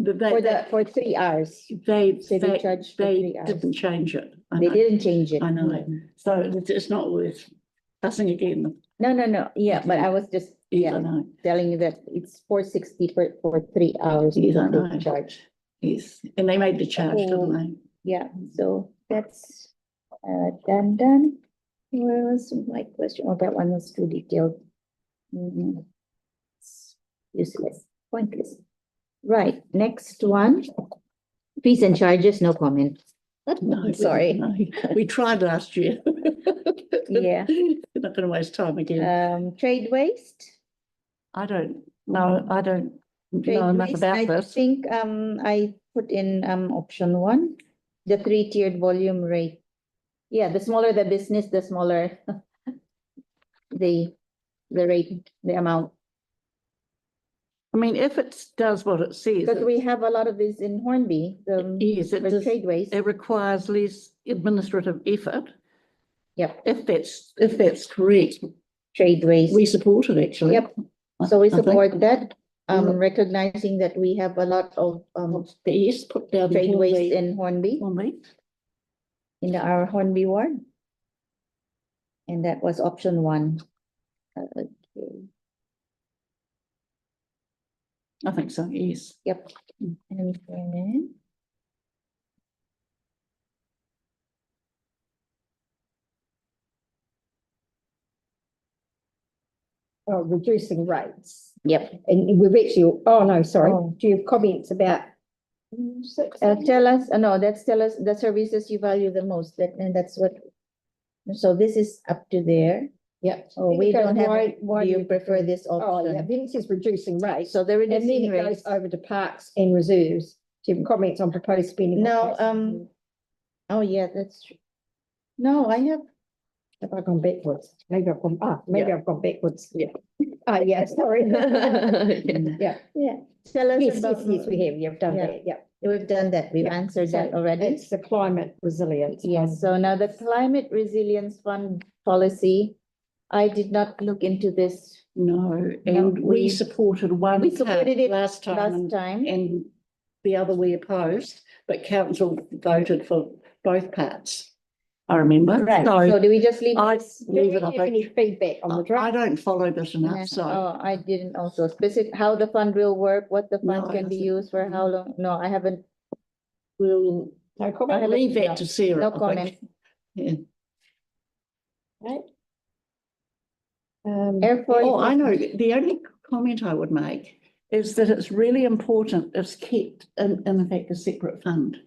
For 3 hours. they, So they charge for they 3 hours. didn't change it. I They know. didn't change it. I know. So it's not worth fussing again. No. Yeah, but I was just, Yes, I yeah, know. telling you that it's 460 for 3 hours. Yes, I that they know. charge. Yes, and they made the charge, didn't they? Yeah, so that's done. Where was my question? Oh, that one was too detailed. It's useless, pointless. Right, next one. Fees and charges, no comment. No, Sorry. no. We tried last year. Yeah. We're not going to waste time again. Trade waste. I don't know. I don't Trade know enough waste, about I this. think I put in option 1, the 3-tiered volume rate. Yeah, the smaller the business, the smaller the rate, the amount. I mean, if it does what it says, Because we have a lot of this in Hornby, the yes, it for does. trade waste. It requires less administrative effort. Yep, If that's correct, trade waste. we support it actually. Yep, so we I think. support that, Yeah. recognizing that we have a lot of Yes, put down the trade waste Hornby- in Hornby, Hornby. in our Hornby ward. And that was option 1. Okay. I think so, yes. Yep, and then Reducing rates. yep. And we've actually, oh no, sorry, Oh. do you have comments about? Tell us, no, that's tell us the services you value the most, and that's what. So this is up to there. Yeah. Oh, we don't have, Why do you prefer this Oh, yeah, option? then it says reducing rates. So the And then reducing it goes rates. over to parks and reserves. Do you have comments on proposed spending? No, oh yeah, that's true. No, I have, Have I gone backwards? Maybe I've gone, Yeah. I've gone backwards. Yeah. Oh, yeah, sorry. Yeah. yeah, tell us Yes, about. yes, we have. You've done Yeah. that, yeah. We've done that, we've Yeah. answered So that already. It's the climate resilience. Yes, so now the climate resilience fund policy, I did not look into this No, No, and we we- supported one. we supported part it last time. last time. And the other we opposed, but council voted for both parts. I remember. Right, so So do we just leave? I this? Do we leave it, have I any think. feedback on the I draft? don't follow this Yeah. enough, so Oh, I didn't also specific, how the fund will work, what the No, funds I can be haven't. used for, how long, no, I haven't, we'll No I comment? haven't- leave no, that to Sarah. no I think. comment. Yeah. Right. Airport. Oh, I know. The only comment I would make is that it's really important it's kept in fact, a separate fund.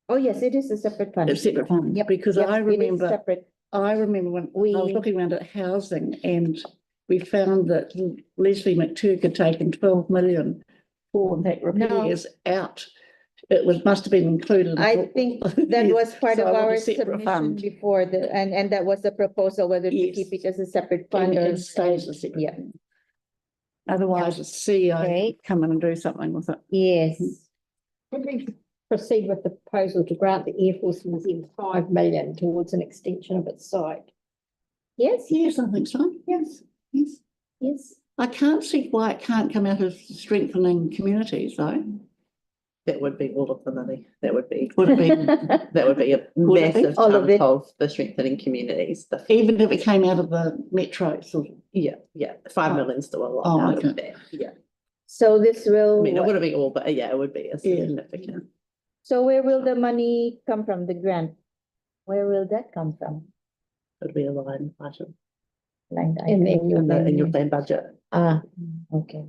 Oh, yes, it is a separate fund. A separate fund, Yep, because yep, I it is remember, separate. when I was We- looking around at housing and we found that Leslie McTurk had taken 12 million for in fact repairs out. It must have been included. I think that Yes, was part so of I want a our separate submission fund. before and that was the proposal, whether to Yes. keep it as a separate And fund or. it stays a separate. Yeah. fund. Otherwise, the CEO Okay. could come in and do something with it. Yes, Could we proceed with the proposal to grant the Air Force Museum 5 million towards an extension of its site? yes, Yes, I think so. Yes, yes. yes. I can't see why it can't come out of strengthening communities, though. That would be all of the money. That would be, Would it be, that would be a Would it be? massive All of chunk it? of the strengthening communities. even if it came out of the metro sort of? Yeah, 5 Oh. million's still a lot Oh, out okay. of that. Yeah, So this I will, mean, it wouldn't be all, but yeah, it would be a Yeah. significant. so where will the money come from, the grant? Where will that come from? It'd be a line item Line In item. in your planned budget. Ah, okay.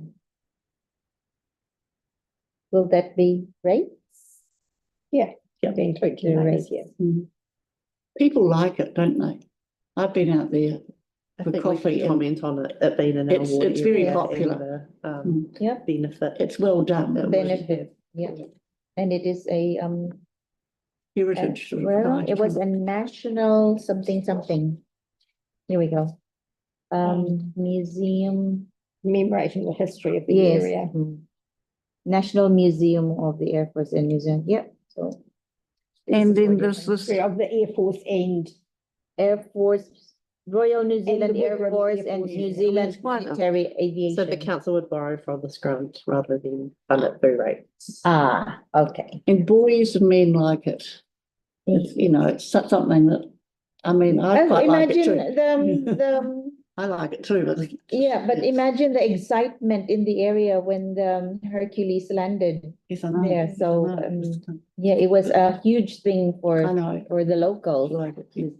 Will that be rates? Yeah. Yeah. Be included The in rates. rates, yeah. People like it, don't they? I've been out there. I For think we coffee can and- comment on it being an It's- award it's very area and popular. the, Mm. Yep. benefit. It's well done. it would Benefit. Yeah, and it is a, Heritage. sort of well, site. it was a national something. Here we go. Museum, Commemorating the history of the yes. area. National Museum of the Air Force and New Zealand, yeah, so And then there's this, History of the Air Force and Air Force, Royal New Zealand the Air Royal Force Air and Force, New yeah. Zealand Why not? Military Aviation. So the council would borrow from this grant rather than fund it through rates. Ah, okay. and boys and men like it. It's, you know, it's something that, I mean, I quite like it Imagine too. the, I like it too, but. yeah, but imagine the excitement in the area when the Hercules landed Yes, I know. there, so, I know. yeah, it was a huge thing I for know. the locals, Like it, yes.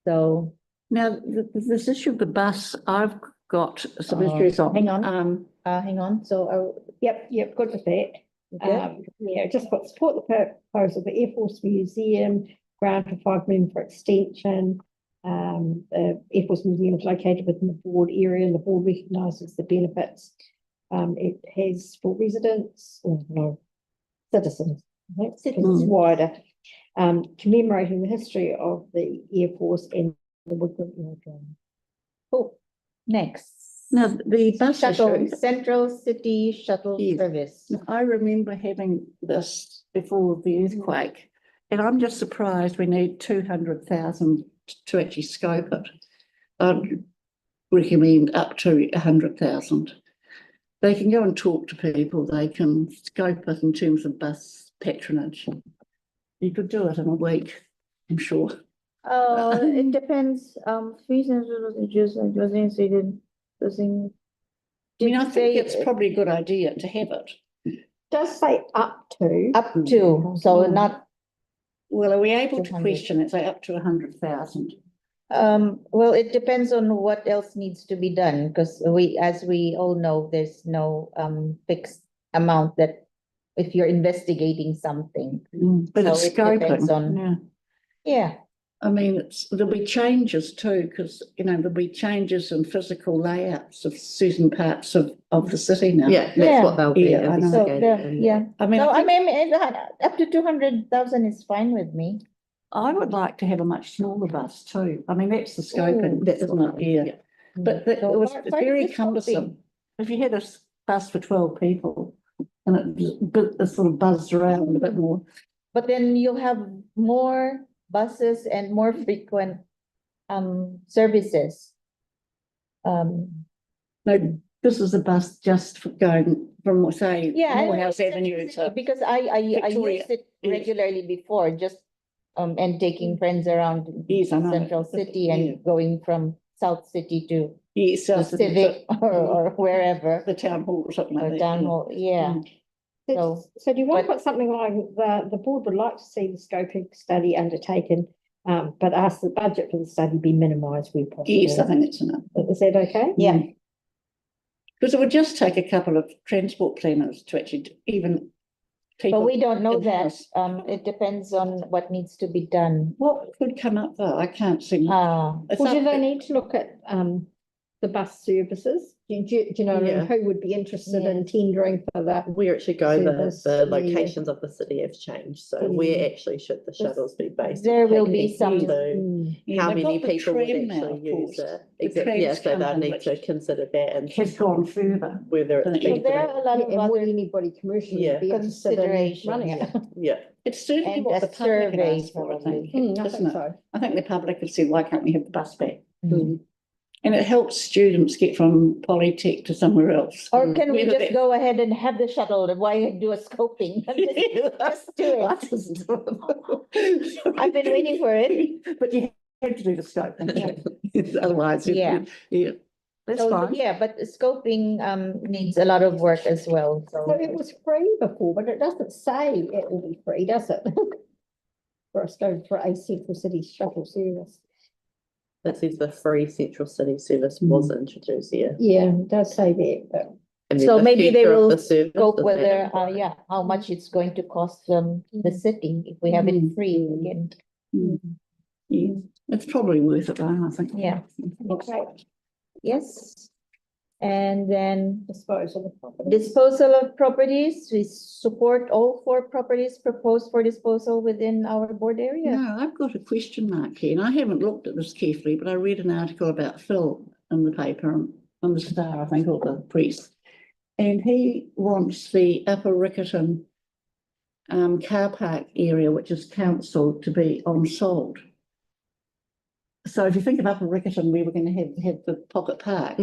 so. Now, this issue of the bus, I've got some issues on. Hang on. Hang on, so, yep, good with that. good. Yeah, just got support the proposal of the Air Force Museum, grant of 5 million for extension. The Air Force Museum is located within the board area and the board recognises the benefits. It has for residents, or no, citizens, I think, citizens wider, commemorating the history of the Air Force and the Woodland Aerodrome. Cool, next. Now, the bus Shuttle, issue, Central City Shuttle Yes. Service. I remember having this before the earthquake, and I'm just surprised we need 200,000 to actually scope it. I'd recommend up to 100,000. They can go and talk to people, they can scope it in terms of bus patronage. You could do it in a week, I'm sure. It depends, fees and I mean, I think it's probably a good idea to have it. Does say up to. up to, so Mm. not, Well, are we able to 200. question it, say up to 100,000? well, it depends on what else needs to be done, because as we all know, there's no, fixed amount that if you're investigating something, But So it's it depends scoping, on- yeah. yeah. I mean, there'll be changes too, because, you know, there'll be changes in physical layouts of certain parts of the city now. Yeah, that's Yeah. what they'll be Yeah, I know. So, investigating. yeah, I mean, no, I I think mean, up to 200,000 is fine with me. I would like to have a much smaller bus too. I mean, that's the scoping, That's isn't what it? Yeah. But it So was far- very it's cumbersome. If you had a bus for 12 people and it sort of buzzed around a bit more. But then you'll have more buses and more frequent services. No, this is a bus just for going from, say, Yeah. Morehouse Avenue to. Because I Victoria, used it yes. regularly before, just and taking friends around Yes, I know. Central City Yeah. and going from South City to Yes, the South City, Civic or wherever, the town hall or something like or that. down yeah. hall, yeah. So- So do you want to but- put something like the board would like to see the scoping study undertaken, but ask the budget for the study be minimised where possible? Yes, I think that's enough. Is that okay? Yeah. Because it would just take a couple of transport planners to actually even. But people we don't know in that, house. it depends on what needs to be done. What could come up though? I can't see. It's Well, do up they to- need to look at the bus services? Do you know, Yeah. who would be interested in tendering for that? Where it should go, Service, the yeah. locations of the city have changed, so where actually should the shuttles be based? There will Taking be into some- Yeah, How they've many got the people would tram now, actually of use course. it? The Exactly, yeah, tram's so they'll coming, need to which consider that and Has gone further. whether So it's So feasible. there are a lot of And would other, anybody commercially Yeah. be interested in running Considerations. it? Yeah, It's certainly And what a the public had survey asked for, I probably. think, I isn't think it? so. I think the public have said, why can't we have the bus back? Mm. And it helps students get from Polytech to somewhere else. Or can we Whether just that- go ahead and have the shuttle, and why do a scoping? Just do I it. just- I've been waiting for it. But you have to do the scope. Otherwise, Yeah. yeah, that's So, fine. yeah, but the scoping needs a lot of work as well, So so. it was free before, but it doesn't say it will be free, does it? For us going for a central city shuttle service. that says the free central city service was introduced here. Yeah, it does say that, but And then So the maybe they future of will the service, scope does that whether, imply- yeah, how much it's going to cost the city if we have it Mm. free again. Yeah, it's probably worth it though, I think. Yeah. okay. Yes, And then Disposal of property. disposal of properties, we support all 4 properties proposed for disposal within our board area. No, I've got a question mark here, and I haven't looked at this carefully, but I read an article about Phil in the paper, on the Star, I think, or the Press. And he wants the Upper Riccarton car park area, which is council, to be on sold. So if you think of Upper Riccarton, we were going to have the pocket park.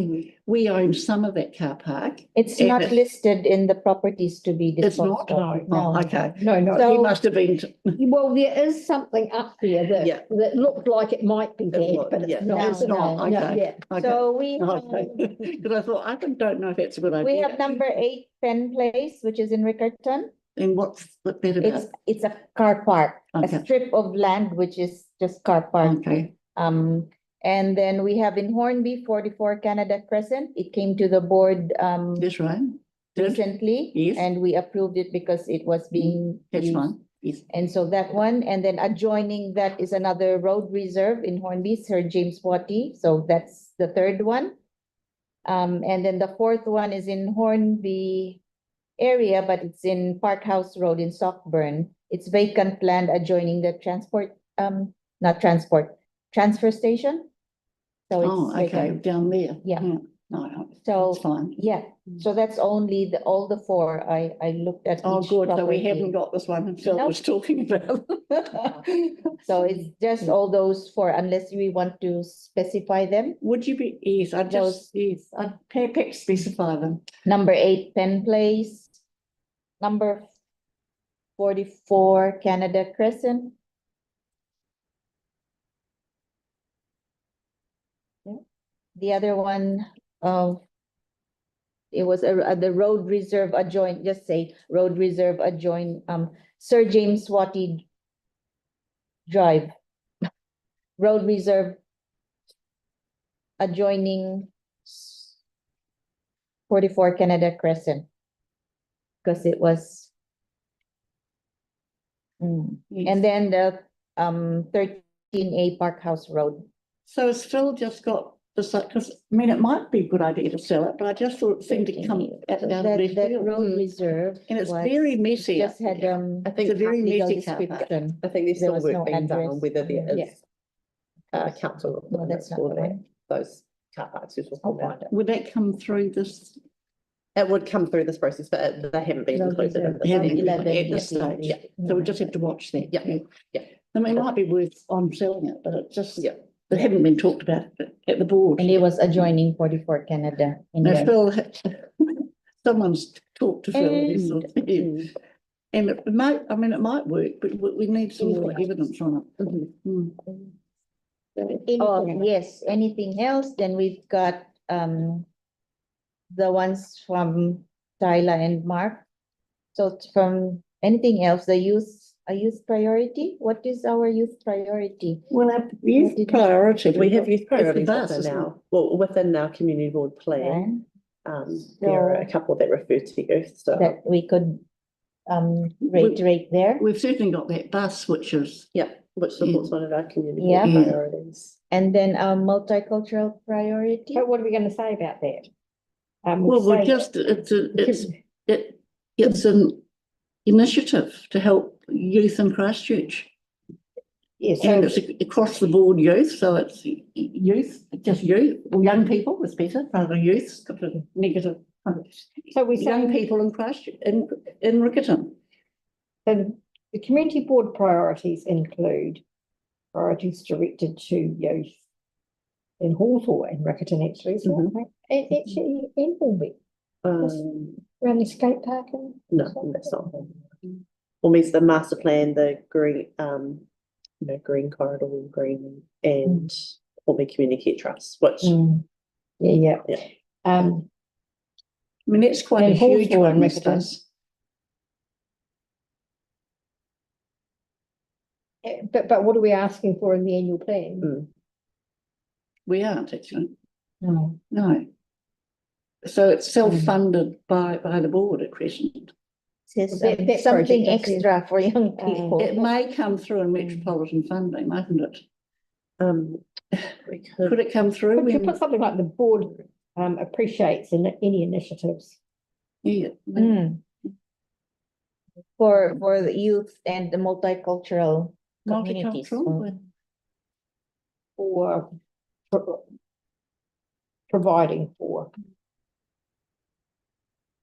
We own some of that car park. It's And not it- listed in the properties to be It's disposed not? of. Oh, No. okay. No, no. So- He must have been, Well, there is something up there Yeah. that looked like it might be there, was, but yeah. it's not. it's not, no, okay. Yeah. Okay. So we Okay, because I thought, I don't know if that's a good idea. we have number 8 Penn Place, which is in Riccarton. And what's that about? It's a car park, Okay. a strip of land which is just car park. Okay, And then we have in Hornby, 44 Canada Crescent. It came to the board that's right. Did, recently. Yes. And we approved it because it was being that's used. fine, yes. And so that one, and then adjoining that is another road reserve in Hornby, Sir James Watty. So that's the 3rd one. And then the 4th one is in Hornby area, but it's in Park House Road in Sockburn. It's vacant land adjoining the transfer station. So Oh, it's okay, vacant. down there. Yeah. No, So, that's fine. yeah, so that's only all the 4. I looked at Oh, each good, so we property. haven't got this one that Phil Nope. was talking about. So it's just all those 4, unless we want to specify them. Would you be, yes, I'd perhaps specify them. Number 8 Penn Place. Number 44 Canada Crescent. Yeah. The other one, it was the road reserve adjoin, just say road reserve adjoin, Sir James Watty Drive. Road reserve adjoining 44 Canada Crescent. Because it was. Yes. And then the 13A Park House Road. So has Phil just got this, because, I mean, it might be a good idea to sell it, but I just thought it seemed to come out of That left field. road reserve. And it's was- very messy. Just up had there. I think It's a very legal messy car park. description. I think there's There still was work no being done on address. whether there Yeah. is council No, that's requirements not for the that, one. those car parks. you're I'll talking about. find it. Would that come through this? It would come through this process, but they haven't been No, included in these this. are- Haven't been Eleven, at this yeah. stage. Yeah. So we just have to watch that. Yeah. Yeah. I mean, it might be worth on selling it, but it just, Yeah. it hadn't been talked about at the board. And it was adjoining 44 Canada. in Now, there. Phil, someone's talked to Phil. And it might, I mean, it might work, but we need some more evidence on it. Mm. Oh, Anything else? yes, anything else? Then we've got the ones from Tyla and Mark. So from anything else, a youth priority? What is our youth priority? Well, our youth did- priority. We have youth it's the priorities bus, within isn't it? within our community board plan. Plan There are a So- couple that refer to youth, so. that we could reiterate there. We've certainly got that bus, which is, Yeah, which supports one of our community Yeah. board priorities. And then multicultural priority. But what are we going to say about that? well, we're just, it's an initiative to help youth in Christchurch. Yes, And so it's across the board youth, so it's youth, just youth, or young people, it's better, rather than youth, it's got a negative. we Young say people in Christchurch, in Riccarton. the community board priorities include priorities directed to youth in Hawthorne and Riccarton actually, as well, right? And actually in Hornby, around the skate park and. No, that's not. Or means the master plan, the green, green corridor, green and Hornby Community Care Trust, which Yeah. I mean, that's quite a And huge Hawthorne, one, this Riccarton. does. But what are we asking for in the annual plan? We aren't actually, No. no. So it's self-funded by the board at Crescent. Says That something project is- extra for young people. It may come through in metropolitan funding, mightn't it? we could. Could it come through? Could you when- put something like the board appreciates any initiatives. Yeah. For the youth and the multicultural communities. Multicultural. For providing for.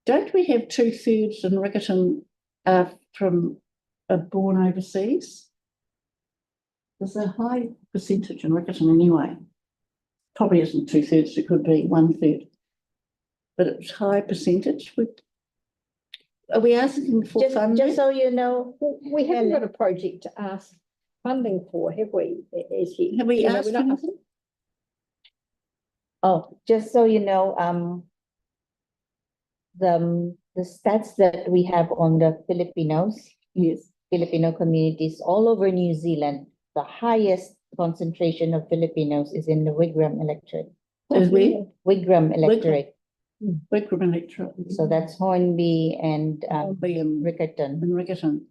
Don't we have 2/3 in Riccarton from born overseas? There's a high percentage in Riccarton anyway. Probably isn't 2/3, it could be 1/3. But it's high percentage. Are we asking for funding? Just so you know, We haven't got a project to ask funding for, have we? Have we asked we're not for asking- just so you know, the stats that we have on the Filipinos, Yes. Filipino communities all over New Zealand, the highest concentration of Filipinos is in the Wigram electorate. Is we? Wigram electorate. Wigram electorate. So that's Hornby and Hornby and Riccarton Riccarton.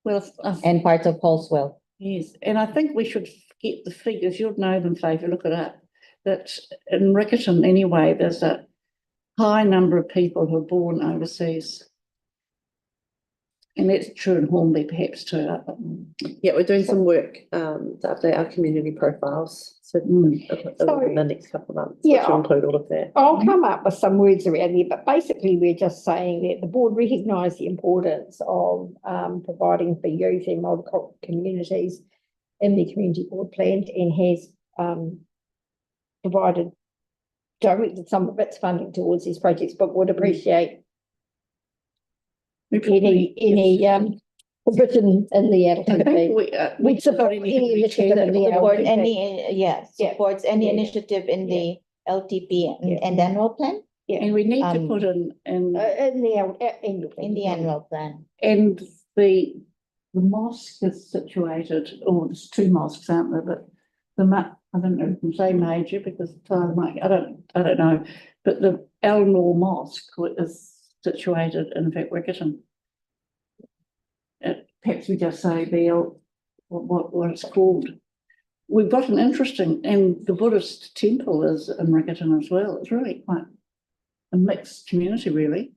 Well, and parts of Halswell. yes, and I think we should get the figures. You'll know them, Faith, if you look it up. That in Riccarton anyway, there's a high number of people who are born overseas. And that's true in Hornby perhaps too. Yeah, we're doing some work to update our community profiles. So in the next couple of months, which will include all of that. I'll come up with some words around there, but basically we're just saying that the board recognise the importance of providing for youth and multicultural communities in the community board plan and has directed some of its funding towards these projects, but would appreciate any provision in the I think LTP. We support any initiative in the Support LTP. any, supports any initiative in the LTP and annual plan? And we need to put in In the annual plan. and the mosque is situated, or there's 2 mosques, aren't there? But I don't know if you can say major because I don't know, but the Elmore Mosque is situated in Riccarton. Perhaps we just say what it's called. We've got an interesting, and the Buddhist temple is in Riccarton as well. It's really quite a mixed community, really.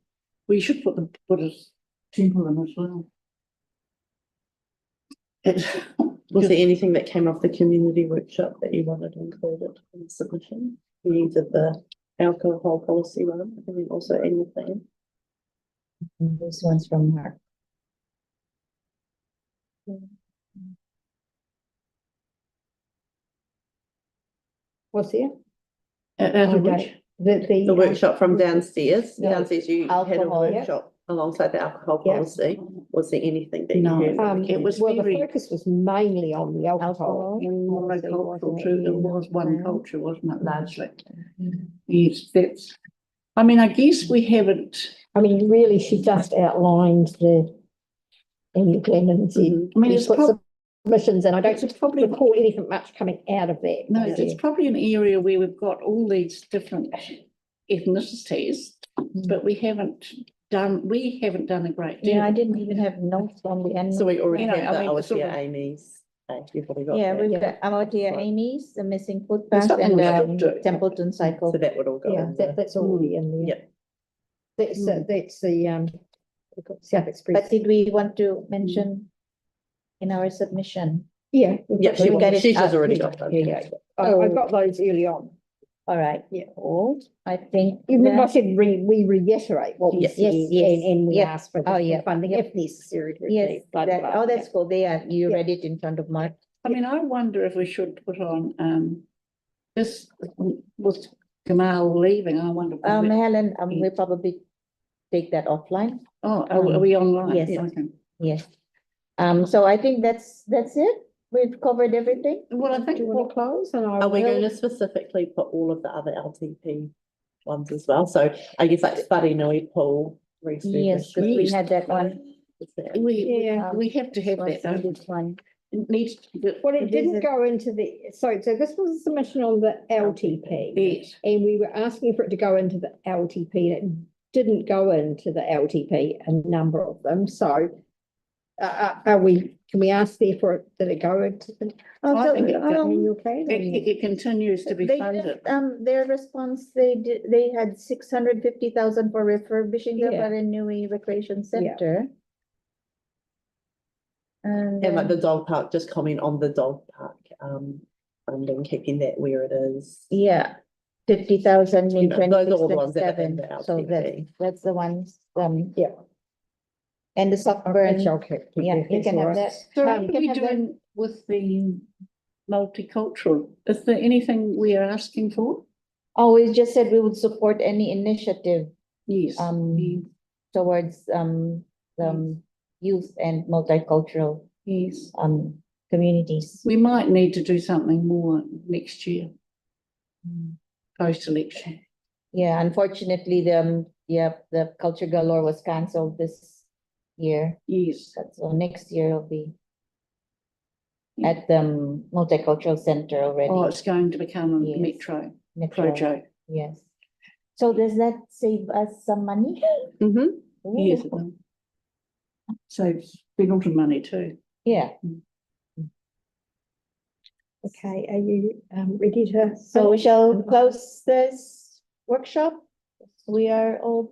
We should put the Buddhist temple in as well. Was there anything that came off the community workshop that you wanted included in the submission? We did the alcohol policy one, and then also annual plan. This one's from her. What's here? The workshop from downstairs, No. downstairs you had a Alcohol, yeah. workshop alongside the alcohol Yeah. policy. Was there anything that No. you had? It was well, very- the focus was mainly on the alcohol. Monocultural too. It was one culture, wasn't it, largely? Yes, that's, I mean, I guess we haven't, I mean, really, she just outlined the annual plan and said, I mean, we it's put prob- submissions, and I don't it's probably, recall anything much coming out of that. no, it's probably an area where we've got all these different ethnicities, but we haven't done a great deal. Yeah, I didn't even have notes on the annual. So we already You know, have I the mean, sort Awatea of- Amy's. You've already got Yeah, that. we've got Amatia Amy's, the missing That's footpath something and we should do. Templeton cycle. So that would all go Yeah, in there. that's already in there. Yep. That's the South Express. But did we want to mention in our submission? Yeah. Yeah, We've got it she's up. already got those. Yeah. I got those early on. All right. Yeah. Cool. I think. You remember I that- said we reiterate what we Yes. said Yes, and we yep. ask for Oh, yeah. additional funding if necessary. to Yes, achieve, blah, blah, that, blah. oh, that's cool. They are, you Yeah. read it in front of Mark. I mean, I wonder if we should put on, this, with Gamal leaving, I wonder. Helen, we'll probably take that offline. Oh, are we online? yes. Yeah, okay. Yes. So I think that's it. We've covered everything. Well, I Do think you want to close? And I Are we will. going to specifically put all of the other LTP ones as well? So I guess like Wharenui Pool. Yes, because we had that one. Yeah. we have to have that, though. This one. It needs to be. Well, it It didn't is go into the, so this was a submission on the LTP. Yes. And we were asking for it to go into the LTP, and it didn't go into the LTP, a number of them, so can we ask therefore that it go into the, I think are you okay? it continues to be They funded. did, their response, they had 650,000 for refurbishing the Yeah. Paranui Recreation Center. And And like the then, dog park, just comment on the dog park, funding, keeping that where it is. yeah, 50,000 You in know, those are all the 26, ones that are in 27. the So LTV. that's the ones, Yeah. and the Softburn. Okay. Yeah, you can have that. So You what are can we have that. doing with the multicultural? Is there anything we are asking for? Oh, we just said we would support any initiative Yes. towards youth and multicultural Yes. communities. We might need to do something more next year, post-election. Yeah, unfortunately, the Culture Galore was cancelled this year. Yes. So next year will be at the Multicultural Center already. Oh, it's going to become a Yes. metro Metro, project. yes. So does that save us some money? Mm-hmm. Yes. it Ooh. will. Saves big lot of money too. Yeah, Okay, are you ready to? so we shall close this workshop. We are all